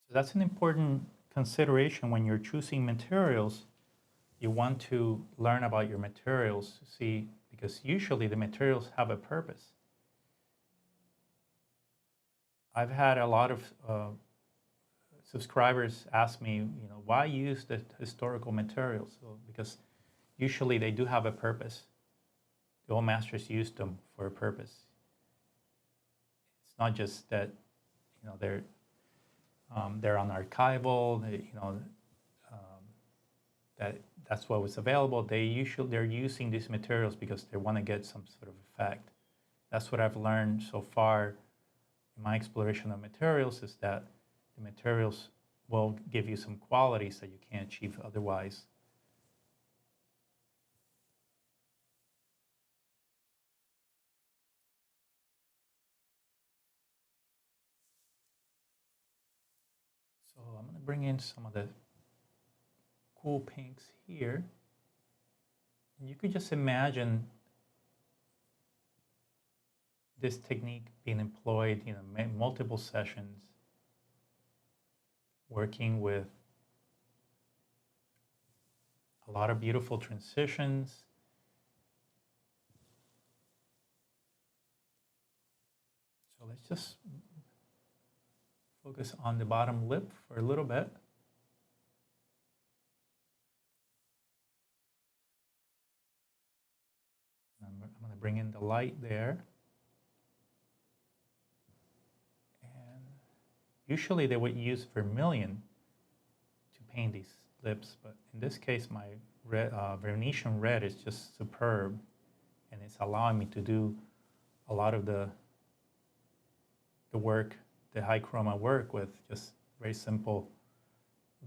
So that's an important consideration when you're choosing materials. You want to learn about your materials to see, because usually the materials have a purpose. I've had a lot of subscribers ask me, why use the historical materials? So, because usually they do have a purpose. The old masters used them for a purpose. It's not just that, they're on archival. That's what was available. They're using these materials because they want to get some sort of effect. That's what I've learned so far in my exploration of materials, is that the materials will give you some qualities that you can't achieve otherwise. So I'm going to bring in some of the cool pinks here. And you could just imagine this technique being employed in multiple sessions, working with a lot of beautiful transitions. So let's just focus on the bottom lip for a little bit. I'm going to bring in the light there. And usually they would use vermilion to paint these lips, but in this case my Venetian red is just superb, and it's allowing me to do a lot of the work, the high chroma work, with just very simple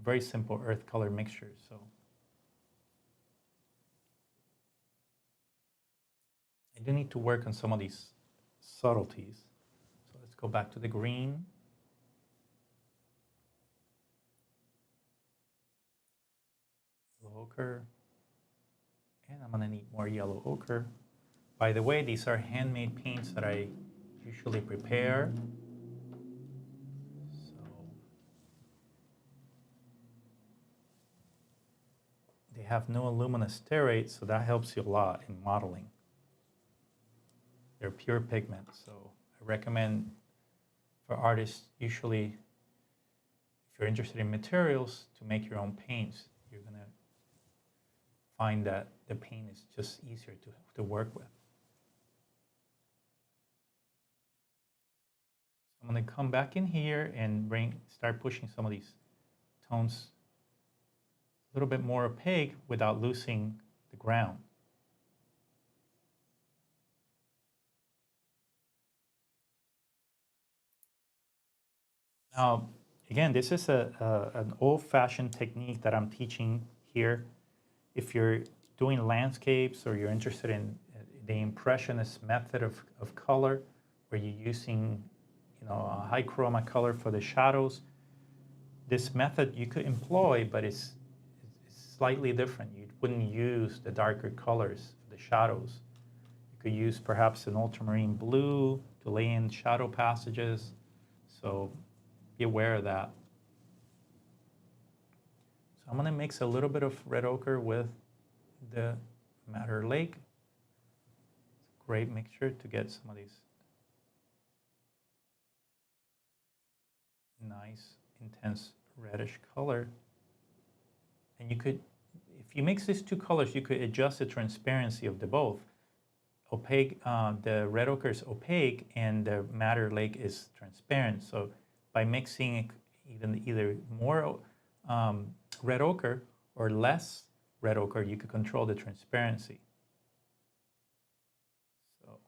earth color mixtures. So I do need to work on some of these subtleties. So let's go back to the green. Yellow ochre. And I'm going to need more yellow ochre. By the way, these are handmade paints that I usually prepare. So they have no luminous stearate, so that helps you a lot in modeling. They're pure pigment, so I recommend for artists, usually, if you're interested in materials to make your own paints, you're gonna find that the paint is just easier to work with. So I'm gonna come back in here and start pushing some of these tones a little bit more opaque without losing the ground. Now, again, this is an old-fashioned technique that I'm teaching here. If you're doing landscapes or you're interested in the impressionist method of color, where you're using a high chroma color for the shadows, this method you could employ, but it's slightly different. You wouldn't use the darker colors for the shadows. You could use perhaps an ultramarine blue to lay in shadow passages. So be aware of that. So I'm going to mix a little bit of red ochre with the madder lake. It's a great mixture to get some of these nice, intense reddish color. And you could, if you mix these two colors, you could adjust the transparency of the both. Opaque, the red ochre is opaque and the madder lake is transparent. So by mixing either more red ochre or less red ochre, you could control the transparency. So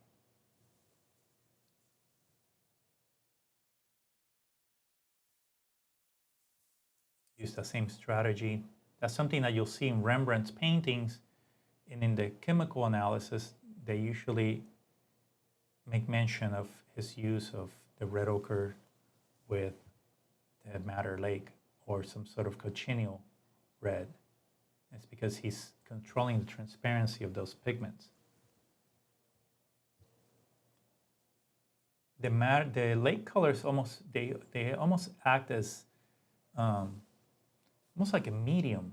use the same strategy. That's something that you'll see in Rembrandt's paintings, and in the chemical analysis, they usually make mention of his use of the red ochre with the madder lake or some sort of cochineal red. It's because he's controlling the transparency of those pigments. The lake colors they almost act as almost like a medium.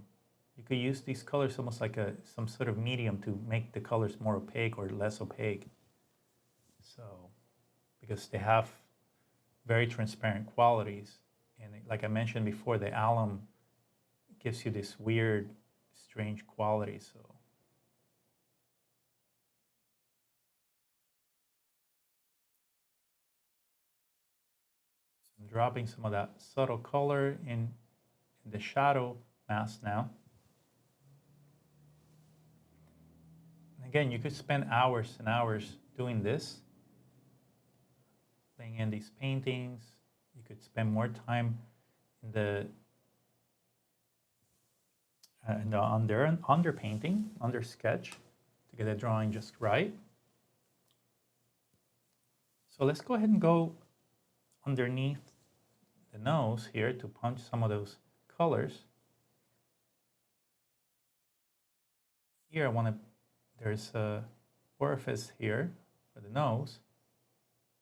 You could use these colors almost like some sort of medium to make the colors more opaque or less opaque. So, because they have very transparent qualities, and like I mentioned before, the alum gives you this weird, strange quality. So I'm dropping some of that subtle color in the shadow mask now. And again, you could spend hours and hours doing this, laying in these paintings. You could spend more time in the underpainting, under sketch, to get the drawing just right. So let's go ahead and go underneath the nose here to punch some of those colors. Here there's a orifice here for the nose,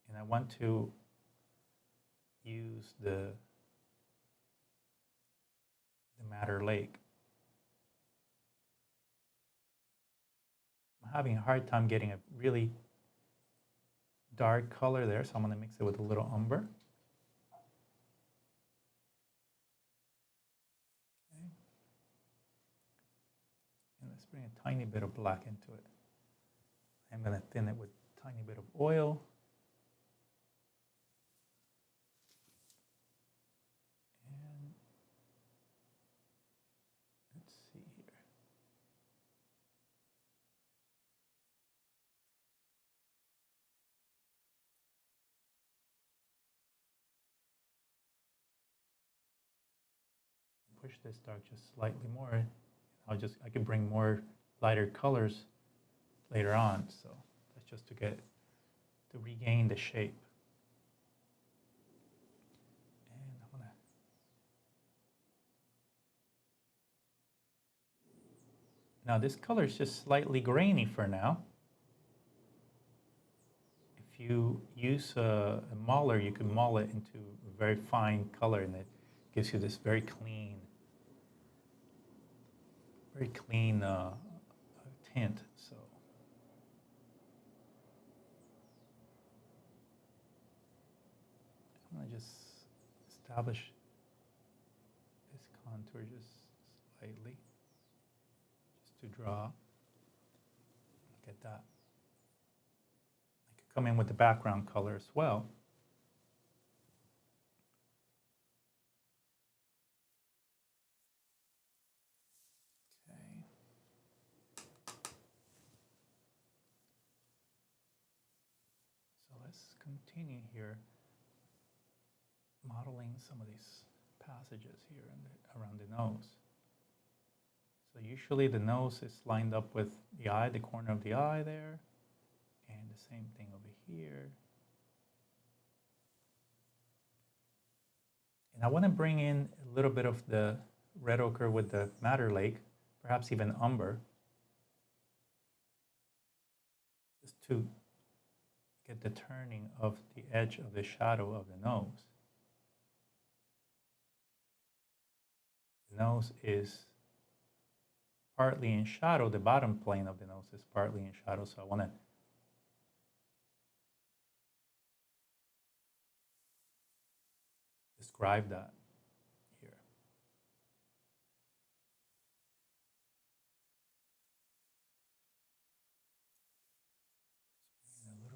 and I want to use the madder lake. I'm having a hard time getting a really dark color there, so I'm going to mix it with a little umber. Okay. And let's bring a tiny bit of black into it. I'm going to thin it with a tiny bit of oil. And let's see here. Push this dark just slightly more. I can bring more lighter colors later on. So that's just to regain the shape. And I'm gonna now this color is just slightly grainy for now. if you use a mauler, you can maul it into a very fine color, and it gives you this very clean tint. So I'm gonna just establish this contour just slightly, just to draw. Look at that. I could come in with the background color as well. Okay. So let's continue here, modeling some of these passages here around the nose. So usually the nose is lined up with the eye, the corner of the eye there, and the same thing over here. And I want to bring in a little bit of the red ochre with the madder lake, perhaps even umber, just to get the turning of the edge of the shadow of the nose. The nose is partly in shadow, the bottom plane of the nose is partly in shadow, so I want to describe that here. Just bring in a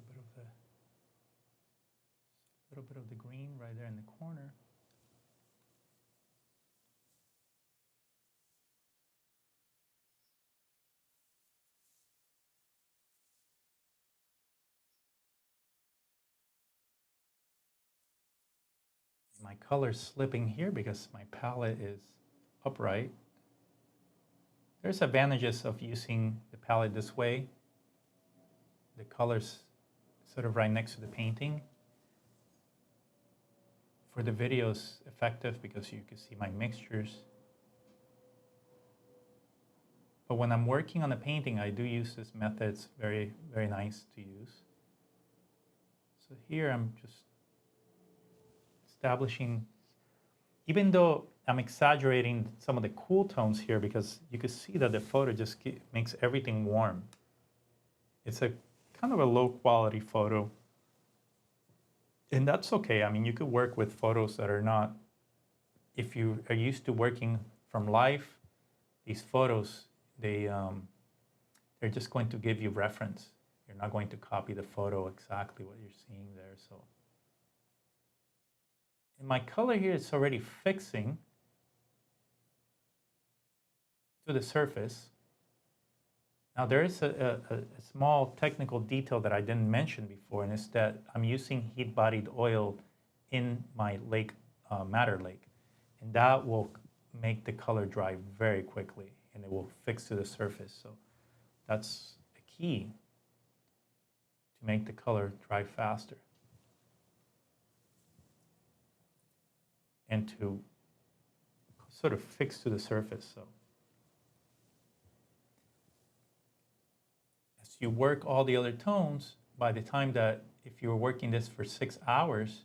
little bit of the green right there in the corner. My color's slipping here because my palette is upright. There's advantages of using the palette this way. The color's sort of right next to the painting. For the video's effective because you can see my mixtures. But when I'm working on a painting, I do use this method. It's very, very nice to use. So here I'm just establishing, even though I'm exaggerating some of the cool tones here because you can see that the photo just makes everything warm. It's a kind of a low quality photo. And that's okay. I mean, you could work with photos that are not, if you are used to working from life, these photos, they're just going to give you reference. You're not going to copy the photo exactly what you're seeing there. So, and my color here is already fixing to the surface. Now there is a small technical detail that I didn't mention before, and it's that I'm using heat-bodied oil in my lake, madder lake, and that will make the color dry very quickly, and it will fix to the surface. So that's a key to make the color dry faster and to sort of fix to the surface. So as you work all the other tones, by the time that if you were working this for 6 hours,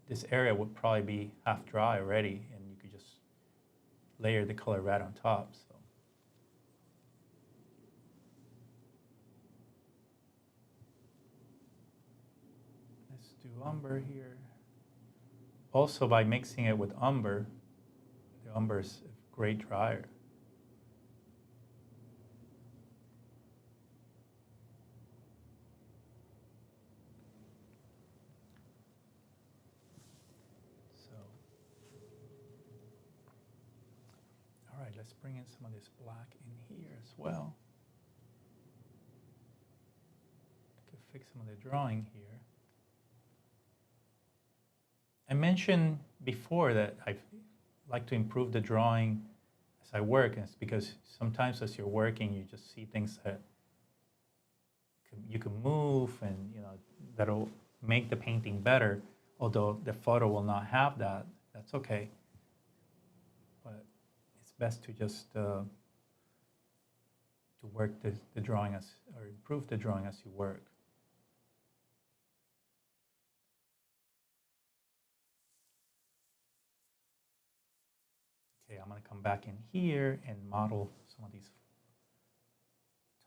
this area would probably be half dry already, and you could just layer the color right on top. So let's do umber here. Also, by mixing it with umber, the umber is a great dryer. So, all right, let's bring in some of this black in here as well. I could fix some of the drawing here. I mentioned before that I like to improve the drawing as I work, and it's because sometimes as you're working, you just see things that you can move, and that'll make the painting better. Although the photo will not have that, that's okay. But it's best to just to work the drawing or improve the drawing as you work. Okay, I'm going to come back in here and model some of these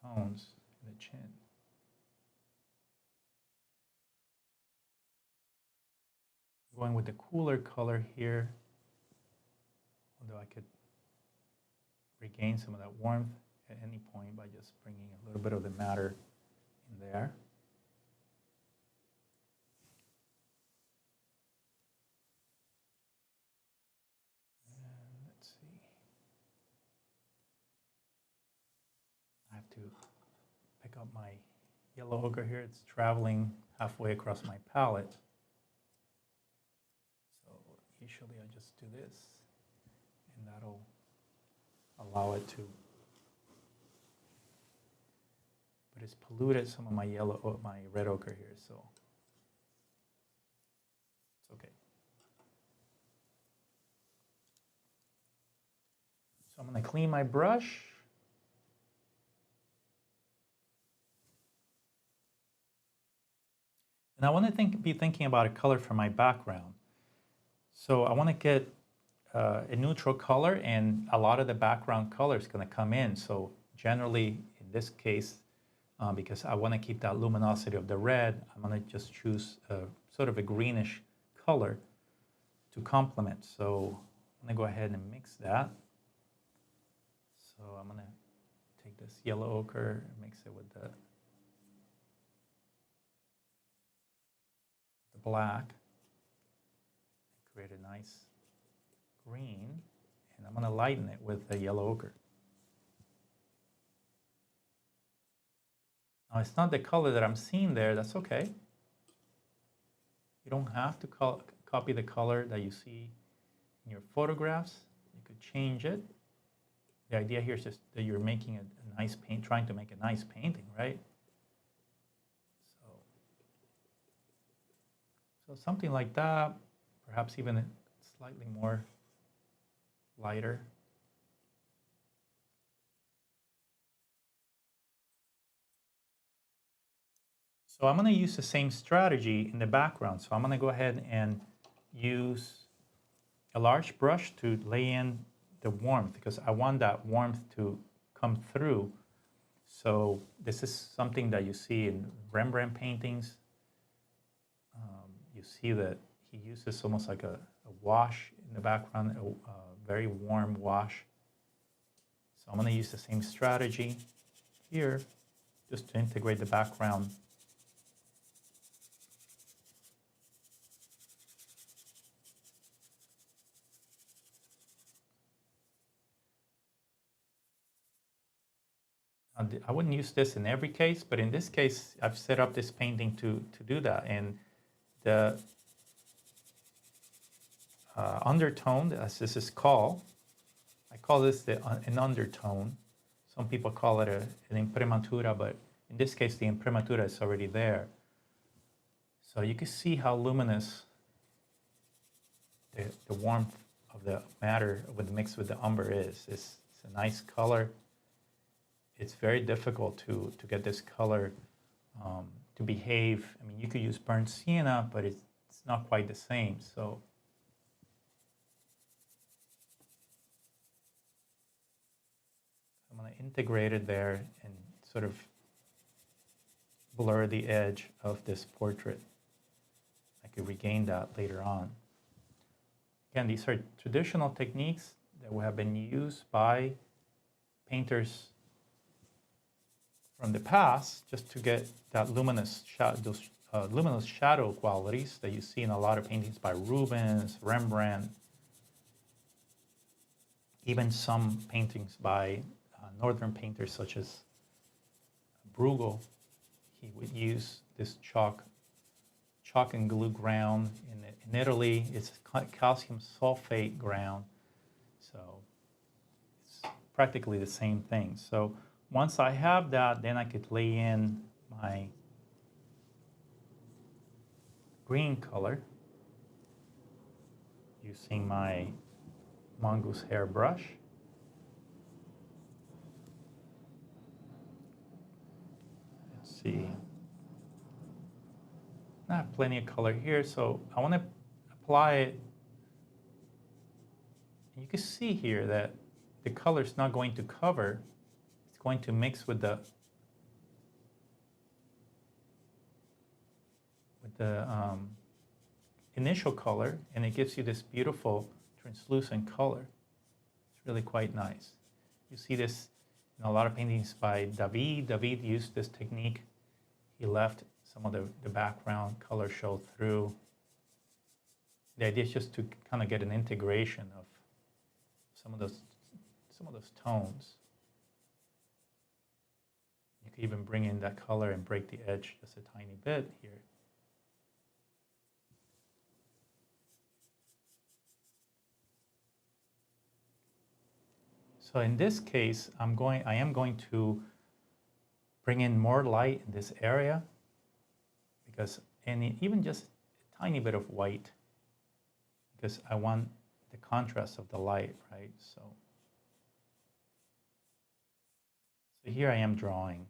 tones in the chin. Going with the cooler color here, although I could regain some of that warmth at any point by just bringing a little bit of the matter in there. And let's see. I have to pick up my yellow ochre here. It's traveling halfway across my palette. So usually I just do this, and that'll allow it to, but it's polluted some of my my red ochre here, so it's okay. So I'm going to clean my brush. And I want to be thinking about a color for my background. So I want to get a neutral color, and a lot of the background color is going to come in. So generally, in this case, because I want to keep that luminosity of the red, I'm going to just choose sort of a greenish color to complement. So I'm going to go ahead and mix that. So I'm going to take this yellow ochre and mix it with the black, create a nice green, and I'm going to lighten it with the yellow ochre. Now it's not the color that I'm seeing there, that's okay. You don't have to copy the color that you see in your photographs. You could change it. The idea here is just that you're making a nice paint, trying to make a nice painting, right? So something like that, perhaps even slightly more lighter. So I'm going to use the same strategy in the background. So I'm going to go ahead and use a large brush to lay in the warmth, because I want that warmth to come through. So this is something that you see in Rembrandt paintings. You see that he uses almost like a wash in the background, a very warm wash. So I'm going to use the same strategy here just to integrate the background. I wouldn't use this in every case, but in this case, I've set up this painting to do that. And the undertone, as this is called, I call this an undertone. Some people call it an imprimatura, but in this case, the imprimatura is already there. So you can see how luminous the warmth of the matter mixed with the umber is. It's a nice color. It's very difficult to get this color to behave. I mean, you could use burnt sienna, but it's not quite the same. So I'm going to integrate it there and sort of blur the edge of this portrait. I could regain that later on. Again, these are traditional techniques that have been used by painters from the past just to get that luminous shadow qualities that you see in a lot of paintings by Rubens, Rembrandt, even some paintings by northern painters such as Bruegel. He would use this chalk and glue ground. In Italy, it's calcium sulfate ground. So it's practically the same thing. So once I have that, then I could lay in my green color using my mongoose hair brush. Let's see. I have plenty of color here, so I want to apply it And you can see here that the color is not going to cover, it's going to mix with the initial color, and it gives you this beautiful translucent color. It's really quite nice. You see this in a lot of paintings by David. David used this technique. He left some of the background color show through. The idea is just to kind of get an integration of some of those tones. You can even bring in that color and break the edge just a tiny bit here. So in this case, I am going to bring in more light in this area, because even just a tiny bit of white, because I want the contrast of the light, right? So here I am drawing.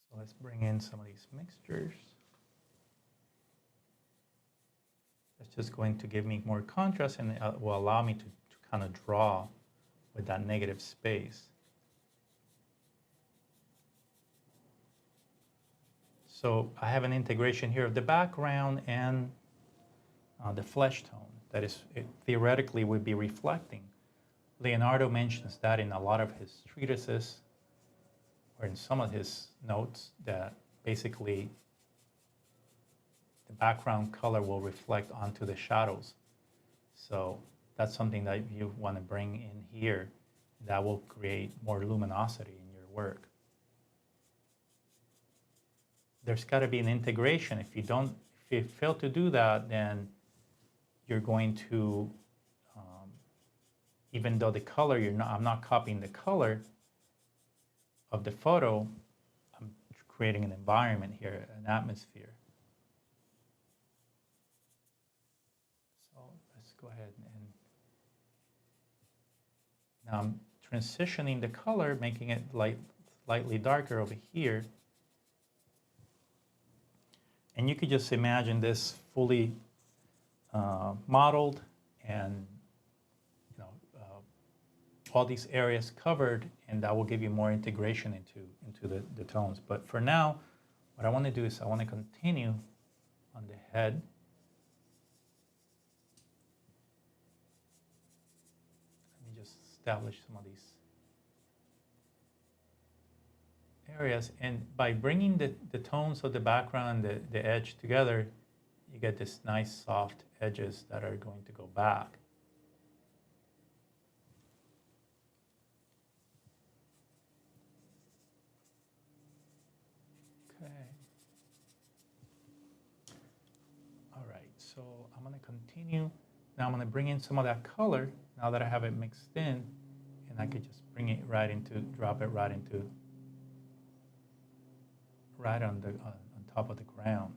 So let's bring in some of these mixtures. That's just going to give me more contrast, and it will allow me to kind of draw with that negative space. So I have an integration here of the background and the flesh tone that it theoretically would be reflecting. Leonardo mentions that in a lot of his treatises, or in some of his notes, that basically the background color will reflect onto the shadows. So that's something that you want to bring in here. That will create more luminosity in your work. There's got to be an integration. If you fail to do that, then you're going to, even though the color, I'm not copying the color of the photo, I'm creating an environment here, an atmosphere. So let's go ahead and now I'm transitioning the color, making it slightly darker over here. And you could just imagine this fully modeled, and all these areas covered, and that will give you more integration into the tones. But for now, what I want to do is I want to continue on the head. Let me just establish some of these areas, and by bringing the tones of the background and the edge together, you get this nice soft edges that are going to go back. Okay. All right, so I'm going to continue. Now I'm going to bring in some of that color now that I have it mixed in, and I could just bring it right into, drop it right into, right on top of the ground,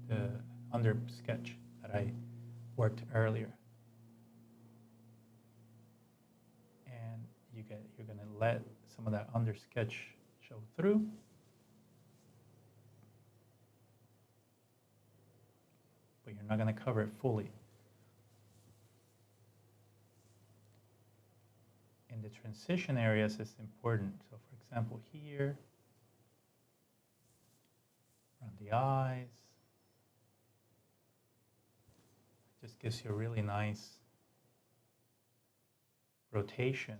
the under sketch that I worked earlier. And you're going to let some of that under sketch show through. But you're not going to cover it fully. In the transition areas, it's important. So for example, here, around the eyes, it just gives you a really nice rotation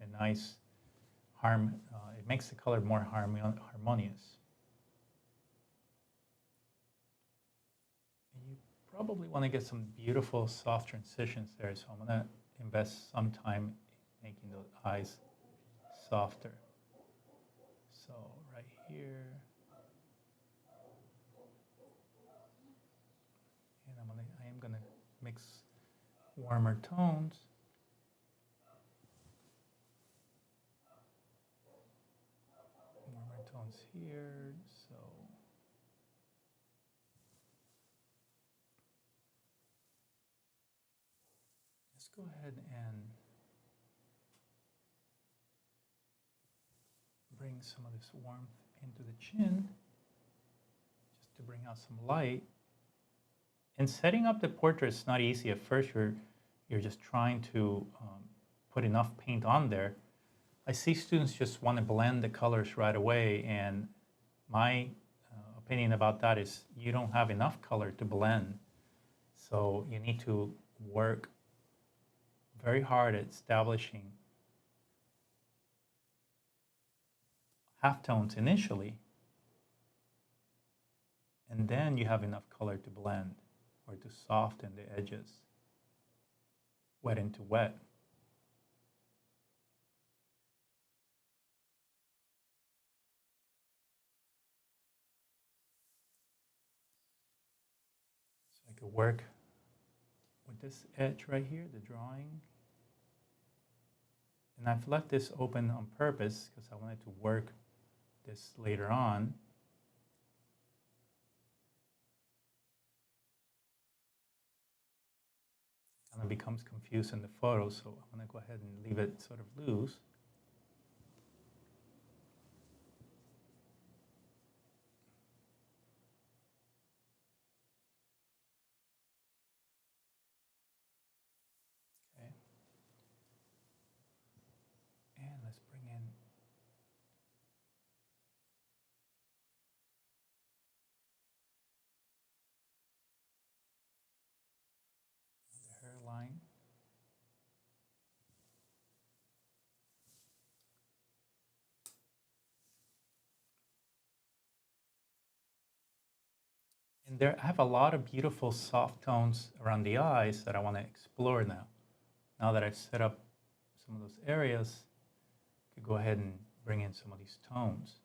and a nice it makes the color more harmonious. And you probably want to get some beautiful soft transitions there, so I'm going to invest some time making those eyes softer. So right here, and I am gonna mix warmer tones. Warmer tones here, so let's go ahead and bring some of this warmth into the chin, just to bring out some light. And setting up the portrait is not easy. At first, you're just trying to put enough paint on there. I see students just want to blend the colors right away, and my opinion about that is you don't have enough color to blend. So you need to work very hard at establishing halftones initially, and then you have enough color to blend or to soften the edges, wet into wet. So I could work with this edge right here, the drawing. And I've left this open on purpose because I wanted to work this later on. It kind of becomes confused in the photo, so I'm going to go ahead and leave it sort of loose. Okay. And let's bring in the hairline. And there, I have a lot of beautiful soft tones around the eyes that I want to explore now. Now that I've set up some of those areas, I could go ahead and bring in some of these tones,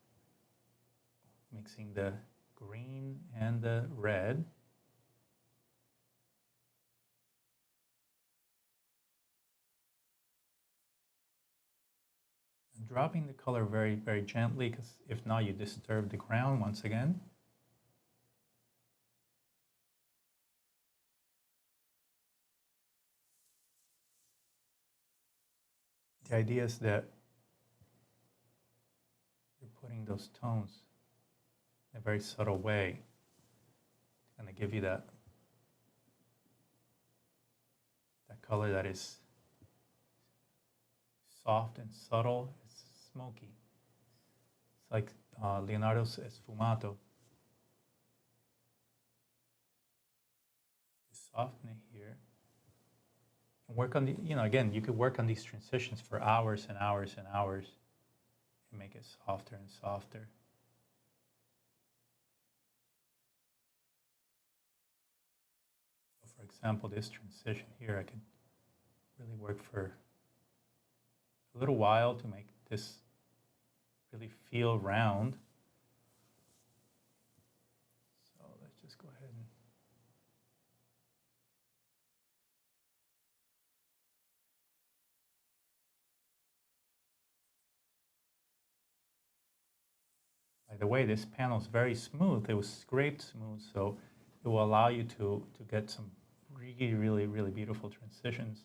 mixing the green and the red. And dropping the color very, very gently, because if not, you disturb the ground once again. The idea is that you're putting those tones in a very subtle way. It's going to give you that color that is soft and subtle. It's smoky. It's like Leonardo's Sfumato. Soften it here. And work on the, again, you could work on these transitions for hours and hours and hours and make it softer and softer. So for example, this transition here, I could really work for a little while to make this really feel round. So let's just go ahead and by the way, this panel is very smooth. It was scraped smooth, so it will allow you to get some really, really, really beautiful transitions.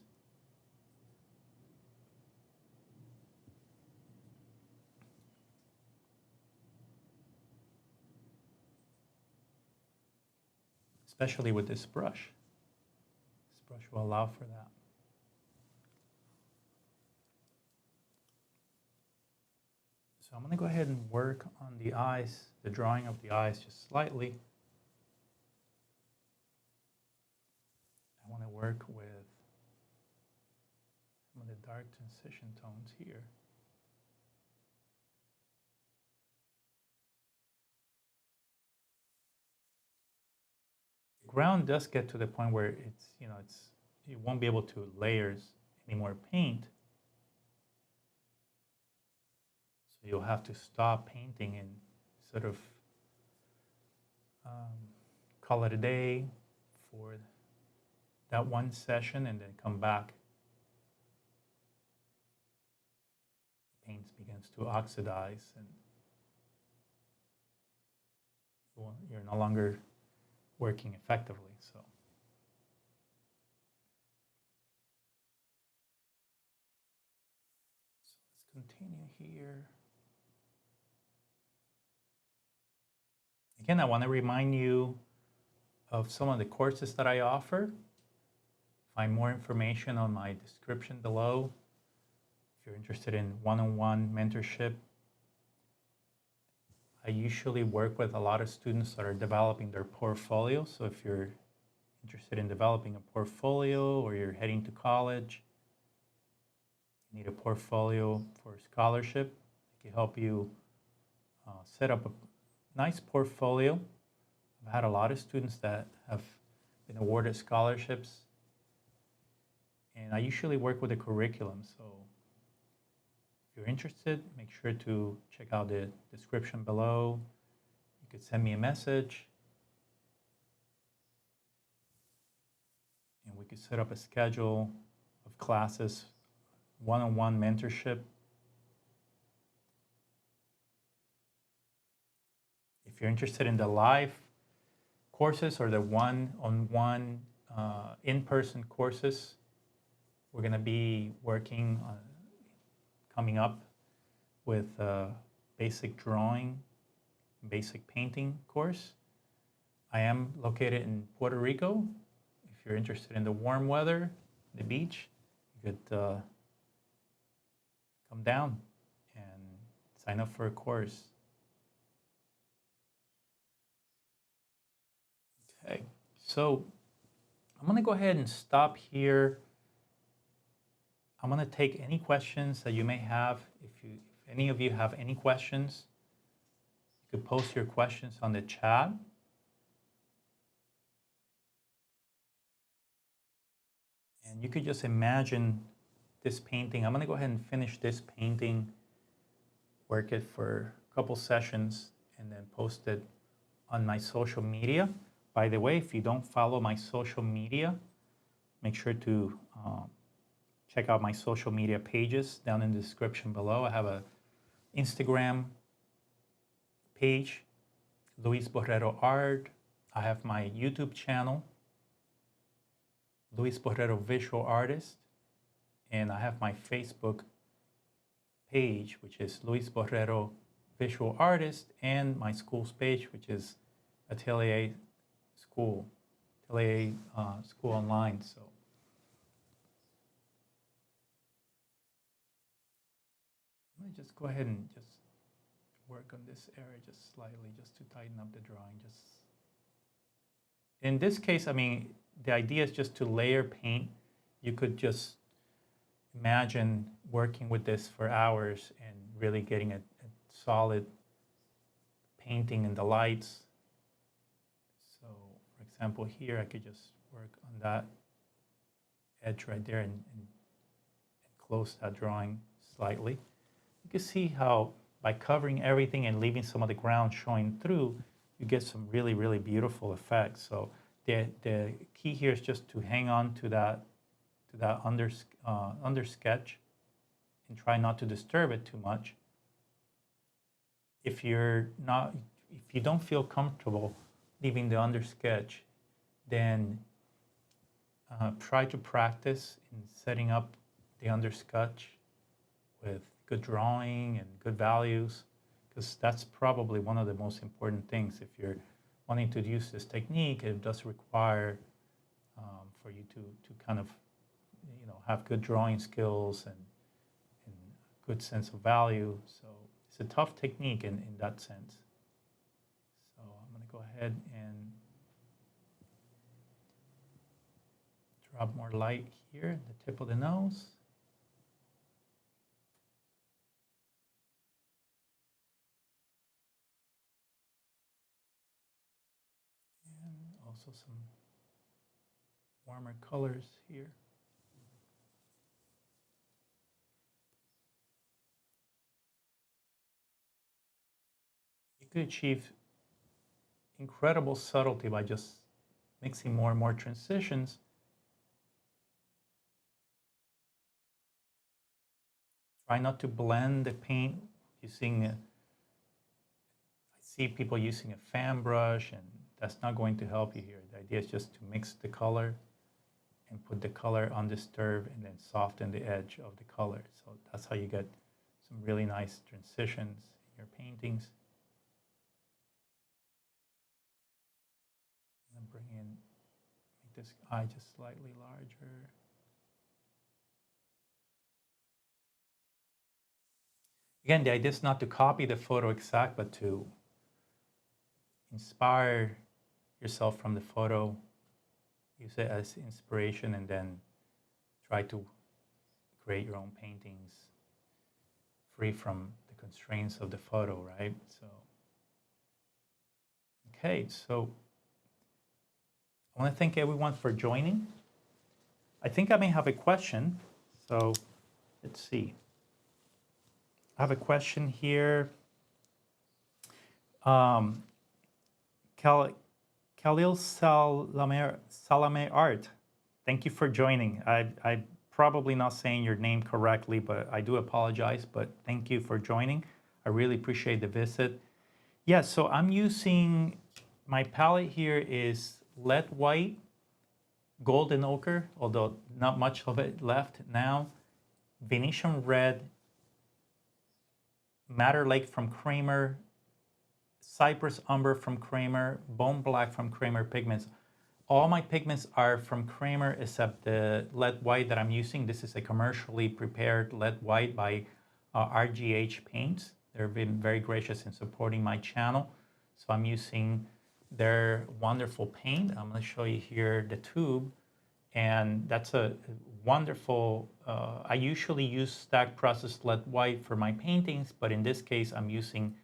Especially with this brush. This brush will allow for that. So I'm going to go ahead and work on the eyes, the drawing of the eyes just slightly. I want to work with some of the dark transition tones here. The ground does get to the point where you won't be able to layers any more paint. So you'll have to stop painting and sort of call it a day for that one session and then come back. The paint begins to oxidize and you're no longer working effectively. So let's continue here. Again, I want to remind you of some of the courses that I offer. Find more information on my description below. If you're interested in one-on-one mentorship, I usually work with a lot of students that are developing their portfolio. So if you're interested in developing a portfolio or you're heading to college, you need a portfolio for a scholarship, I can help you set up a nice portfolio. I've had a lot of students that have been awarded scholarships, and I usually work with a curriculum. So if you're interested, make sure to check out the description below. You could send me a message, and we could set up a schedule of classes, one-on-one mentorship. If you're interested in the live courses or the one-on-one in-person courses, we're going to be working on coming up with a basic drawing, basic painting course. I am located in Puerto Rico. If you're interested in the warm weather, the beach, you could come down and sign up for a course. Okay, so I'm going to go ahead and stop here. I'm going to take any questions that you may have. If any of you have any questions, you could post your questions on the chat. And you could just imagine this painting. I'm going to go ahead and finish this painting, work it for a couple sessions, and then post it on my social media. By the way, if you don't follow my social media, make sure to check out my social media pages down in the description below. I have a Instagram page, Luis Borrero Art. I have my YouTube channel, Luis Borrero Visual Artist. And I have my Facebook page, which is Luis Borrero Visual Artist, and my school's page, which is Atelier School, Atelier School Online. So let me just go ahead and just work on this area just slightly, just to tighten up the drawing. Just in this case, I mean, the idea is just to layer paint. You could just imagine working with this for hours and really getting a solid painting in the lights. So, for example, here I could just work on that edge right there and close that drawing slightly. You can see how by covering everything and leaving some of the ground showing through, you get some really, really beautiful effects. So the key here is just to hang on to that under sketch and try not to disturb it too much. If you don't feel comfortable leaving the under sketch, then try to practice in setting up the under sketch with good drawing and good values, because that's probably one of the most important things. If you're wanting to use this technique, it does require for you to kind of have good drawing skills and good sense of value. So it's a tough technique in that sense. So I'm going to go ahead and drop more light here at the tip of the nose. And also some warmer colors here. You could achieve incredible subtlety by just mixing more and more transitions. Try not to blend the paint using I see people using a fan brush, and that's not going to help you here. The idea is just to mix the color and put the color undisturbed and then soften the edge of the color. So that's how you get some really nice transitions in your paintings. make this eye just slightly larger. Again, the idea is not to copy the photo exact, but to inspire yourself from the photo, use it as inspiration, and then try to create your own paintings free from the constraints of the photo, right? So, okay, so I want to thank everyone for joining. I think I may have a question, so let's see. I have a question here. Khalil Salame Art, thank you for joining. I'm probably not saying your name correctly, but I do apologize, but thank you for joining. I really appreciate the visit. Yeah, so I'm using, my palette here is lead white, golden ochre, although not much of it left now, Venetian red, Madder Lake from Kramer, Cypress Umber from Kramer, Bone Black from Kramer Pigments. All my pigments are from Kramer except the lead white that I'm using. This is a commercially prepared lead white by RGH Paints. They've been very gracious in supporting my channel. So I'm using their wonderful paint. I'm going to show you here the tube. And that's a wonderful, I usually use stack processed lead white for my paintings, but in this case I'm using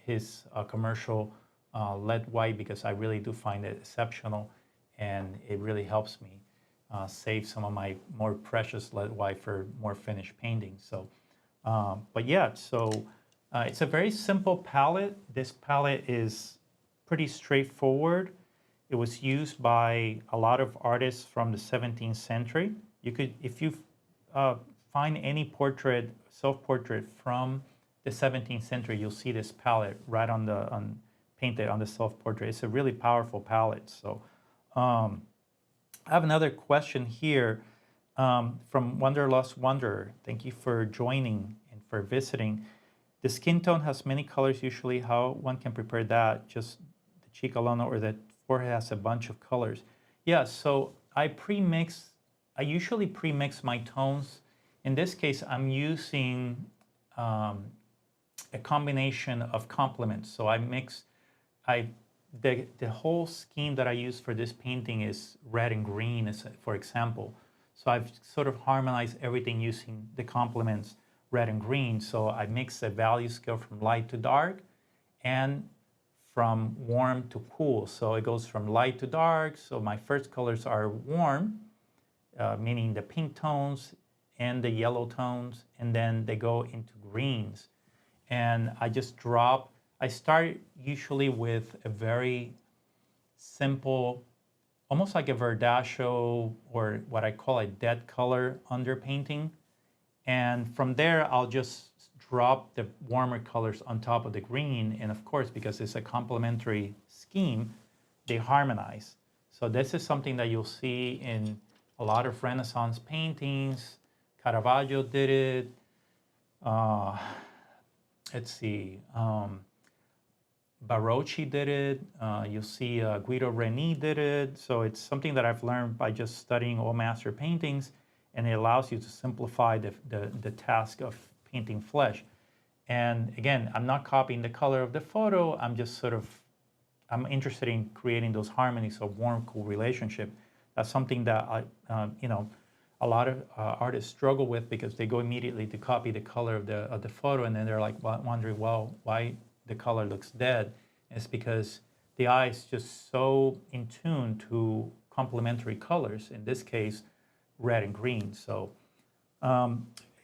his commercial lead white because I really do find it exceptional, and it really helps me save some of my more precious lead white for more finished paintings. So, but yeah, so it's a very simple palette. This palette is pretty straightforward. It was used by a lot of artists from the 17th century. You could, if you find any portrait, self-portrait from the 17th century, you'll see this palette right on the painted on the self-portrait. It's a really powerful palette. So I have another question here from Wanderlust Wanderer. Thank you for joining and for visiting. The skin tone has many colors usually. How one can prepare that? Just the cheek alone, or the forehead has a bunch of colors? Yeah, so I usually pre-mix my tones. In this case, I'm using a combination of complements. So the whole scheme that I use for this painting is red and green, for example. So I've sort of harmonized everything using the complements red and green. So I mix a value scale from light to dark and from warm to cool. So it goes from light to dark. So my first colors are warm, meaning the pink tones and the yellow tones, and then they go into greens. And I just I start usually with a very simple, almost like a Verdascio, or what I call a dead color underpainting. And from there, I'll just drop the warmer colors on top of the green. And of course, because it's a complementary scheme, they harmonize. So this is something that you'll see in a lot of Renaissance paintings. Caravaggio did it. Let's see. Barocci did it. You'll see Guido Reni did it. So it's something that I've learned by just studying all master paintings, and it allows you to simplify the task of painting flesh. And again, I'm not copying the color of the photo. I'm just I'm interested in creating those harmonies of warm-cool relationship. That's something that a lot of artists struggle with, because they go immediately to copy the color of the photo, and then they're like wondering, well, why the color looks dead? And it's because the eye is just so in tune to complementary colors. In this case, red and green. So,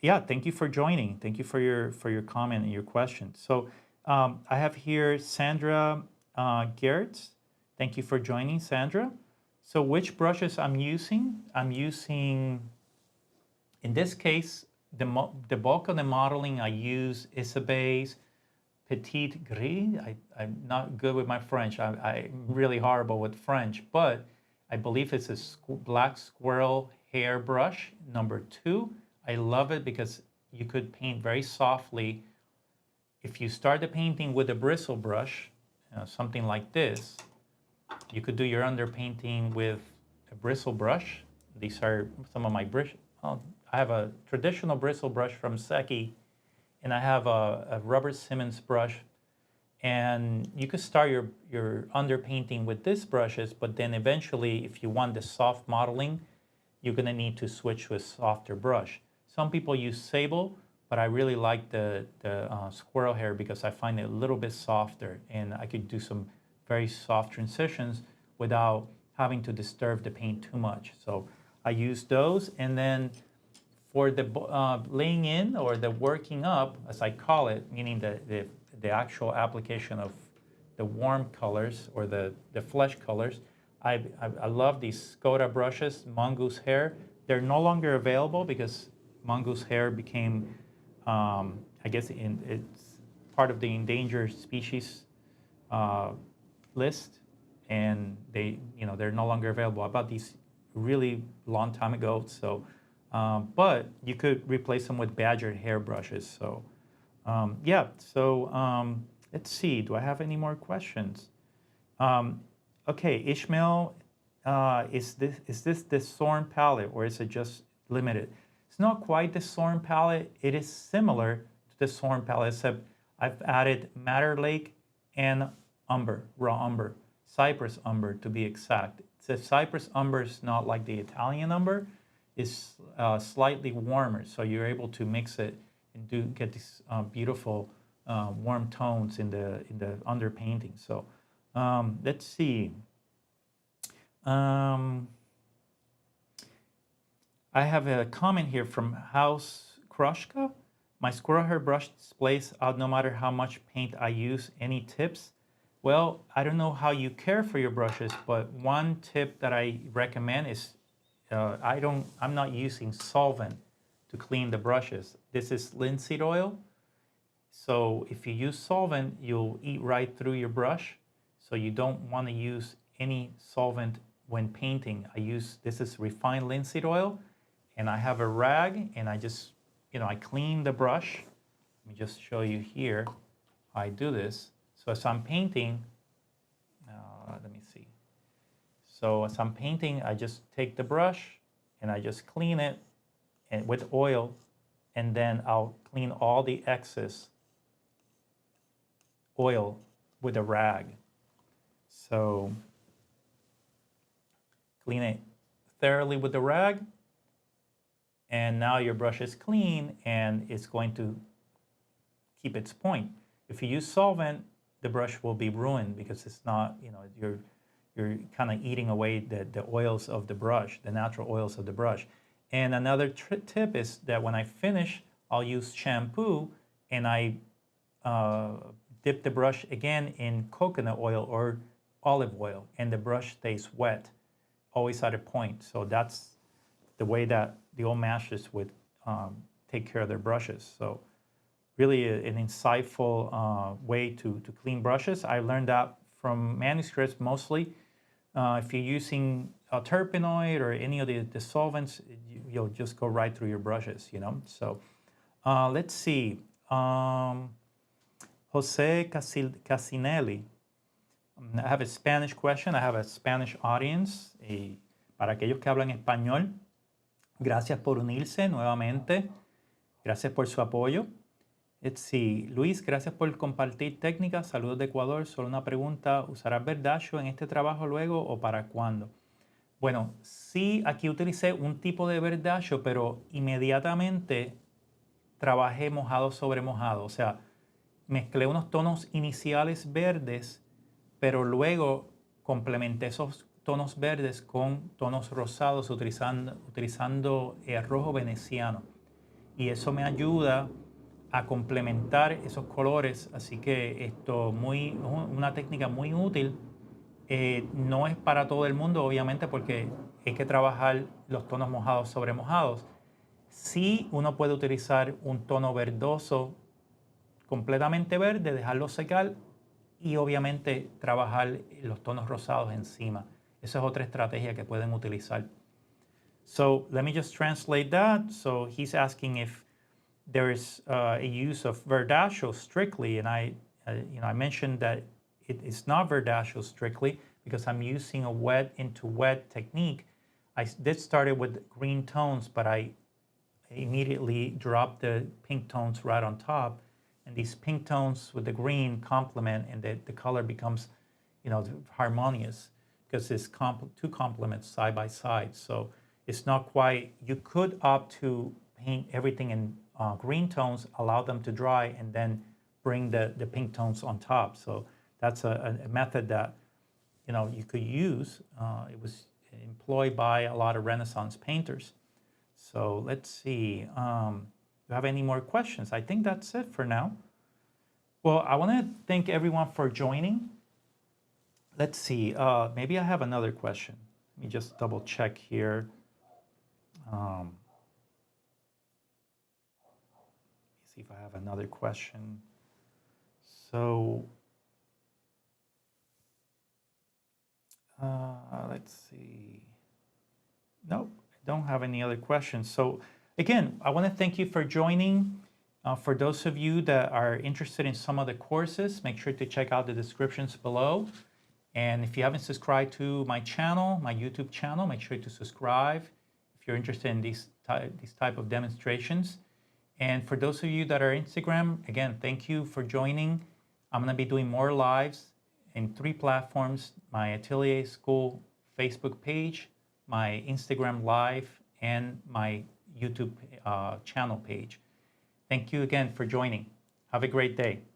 yeah, thank you for joining. Thank you for your comment and your question. So, I have here Sandra Gertz. Thank you for joining, Sandra. So, which brushes I'm using? I'm using, in this case, the bulk of the modeling I use Isabey's Petite Gris. I'm not good with my French. I'm really horrible with French, but I believe it's a black squirrel hair brush, number 2. I love it because you could paint very softly. If you start the painting with a bristle brush, something like this, you could do your underpainting with a bristle brush. These are some of my brush. Oh, I have a traditional bristle brush from Seki, and I have a Robert Simmons brush. And you could start your underpainting with these brushes, but then eventually, if you want the soft modeling, you're gonna need to switch to a softer brush. Some people use sable, but I really like the squirrel hair because I find it a little bit softer, and I could do some very soft transitions without having to disturb the paint too much. So I use those, and then for the laying in or the working up, as I call it, meaning the actual application of the warm colors or the flesh colors, I love these Skoda brushes, mongoose hair. They're no longer available because mongoose hair became, I guess, it's part of the endangered species list, and they're no longer available. I bought these really long time ago, so but you could replace them with badger hair brushes. So yeah, so let's see, do I have any more questions? Okay, Ishmael, is this the Sorn palette, or is it just limited? It's not quite the Sorn palette. It is similar to the Sorn palette, except I've added Madder Lake and umber, raw umber, cypress umber to be exact. The cypress umber is not like the Italian umber. It's slightly warmer, so you're able to mix it and get these beautiful warm tones in the underpainting. So let's see. I have a comment here from House Krushka. My squirrel hair brush displays out no matter how much paint I use. Any tips? Well, I don't know how you care for your brushes, but one tip that I recommend is I'm not using solvent to clean the brushes. This is linseed oil. So if you use solvent, you'll eat right through your brush. So you don't want to use any solvent when painting. This is refined linseed oil, and I have a rag, and I just, I clean the brush. Let me just show you here how I do this. So as I'm painting, let me see. So as I'm painting, I just take the brush and I just clean it with oil, and then I'll clean all the excess oil with a rag. So clean it thoroughly with the rag, and now your brush is clean and it's going to keep its point. If you use solvent, the brush will be ruined because it's not, you're kind of eating away the oils of the brush, the natural oils of the brush. And another tip is that when I finish, I'll use shampoo, and I dip the brush again in coconut oil or olive oil, and the brush stays wet, always at a point. So that's the way that the old masters would take care of their brushes. So really an insightful way to clean brushes. I learned that from manuscripts mostly. If you're using a terpenoid or any of the solvents, you'll just go right through your brushes, So let's see. Jose Casinelli. I have a Spanish question. I have a Spanish audience. Para aquellos que hablan español, gracias por unirse nuevamente. Gracias por su apoyo. Let's see. Luis, gracias por compartir técnicas. Saludos de Ecuador. Solo una pregunta. ¿Usarás verdacho en este trabajo luego o para cuándo? Bueno, sí, aquí utilicé un tipo de verdacho, pero inmediatamente trabajé mojado sobre mojado. O sea, mezclé unos tonos iniciales verdes, pero luego complementé esos tonos verdes con tonos rosados utilizando rojo veneciano. Y eso me ayuda a complementar esos colores, así que una técnica muy útil. No es para todo el mundo, obviamente, porque hay que trabajar los tonos mojados sobre mojados. Sí, uno puede utilizar un tono verdoso completamente verde, dejarlo secar y obviamente trabajar los tonos rosados encima. Esa es otra estrategia que pueden utilizar. So let me just translate that. So he's asking if there is a use of verdacho strictly, and I mentioned that it is not verdacho strictly because I'm using a wet into wet technique, I did started with green tones, but I immediately dropped the pink tones right on top. And these pink tones with the green complement, and the color becomes, harmonious because it's two complements side by side. So it's not quite, you could opt to paint everything in green tones, allow them to dry, and then bring the pink tones on top. So that's a method that, you could use. It was employed by a lot of Renaissance painters. So let's see, do you have any more questions? I think that's it for now. Well, I want to thank everyone for joining. Let's see, maybe I have another question. Let me just double check here. Let me see if I have another question. So, let's see. Nope, I don't have any other questions. So again, I want to thank you for joining. For those of you that are interested in some of the courses, make sure to check out the descriptions below. And if you haven't subscribed to my channel, my YouTube channel, make sure to subscribe if you're interested in these type of demonstrations. And for those of you that are Instagram, again, thank you for joining. I'm going to be doing more lives in 3 platforms: my Atelier School Facebook page, my Instagram Live, and my YouTube channel page. Thank you again for joining. Have a great day.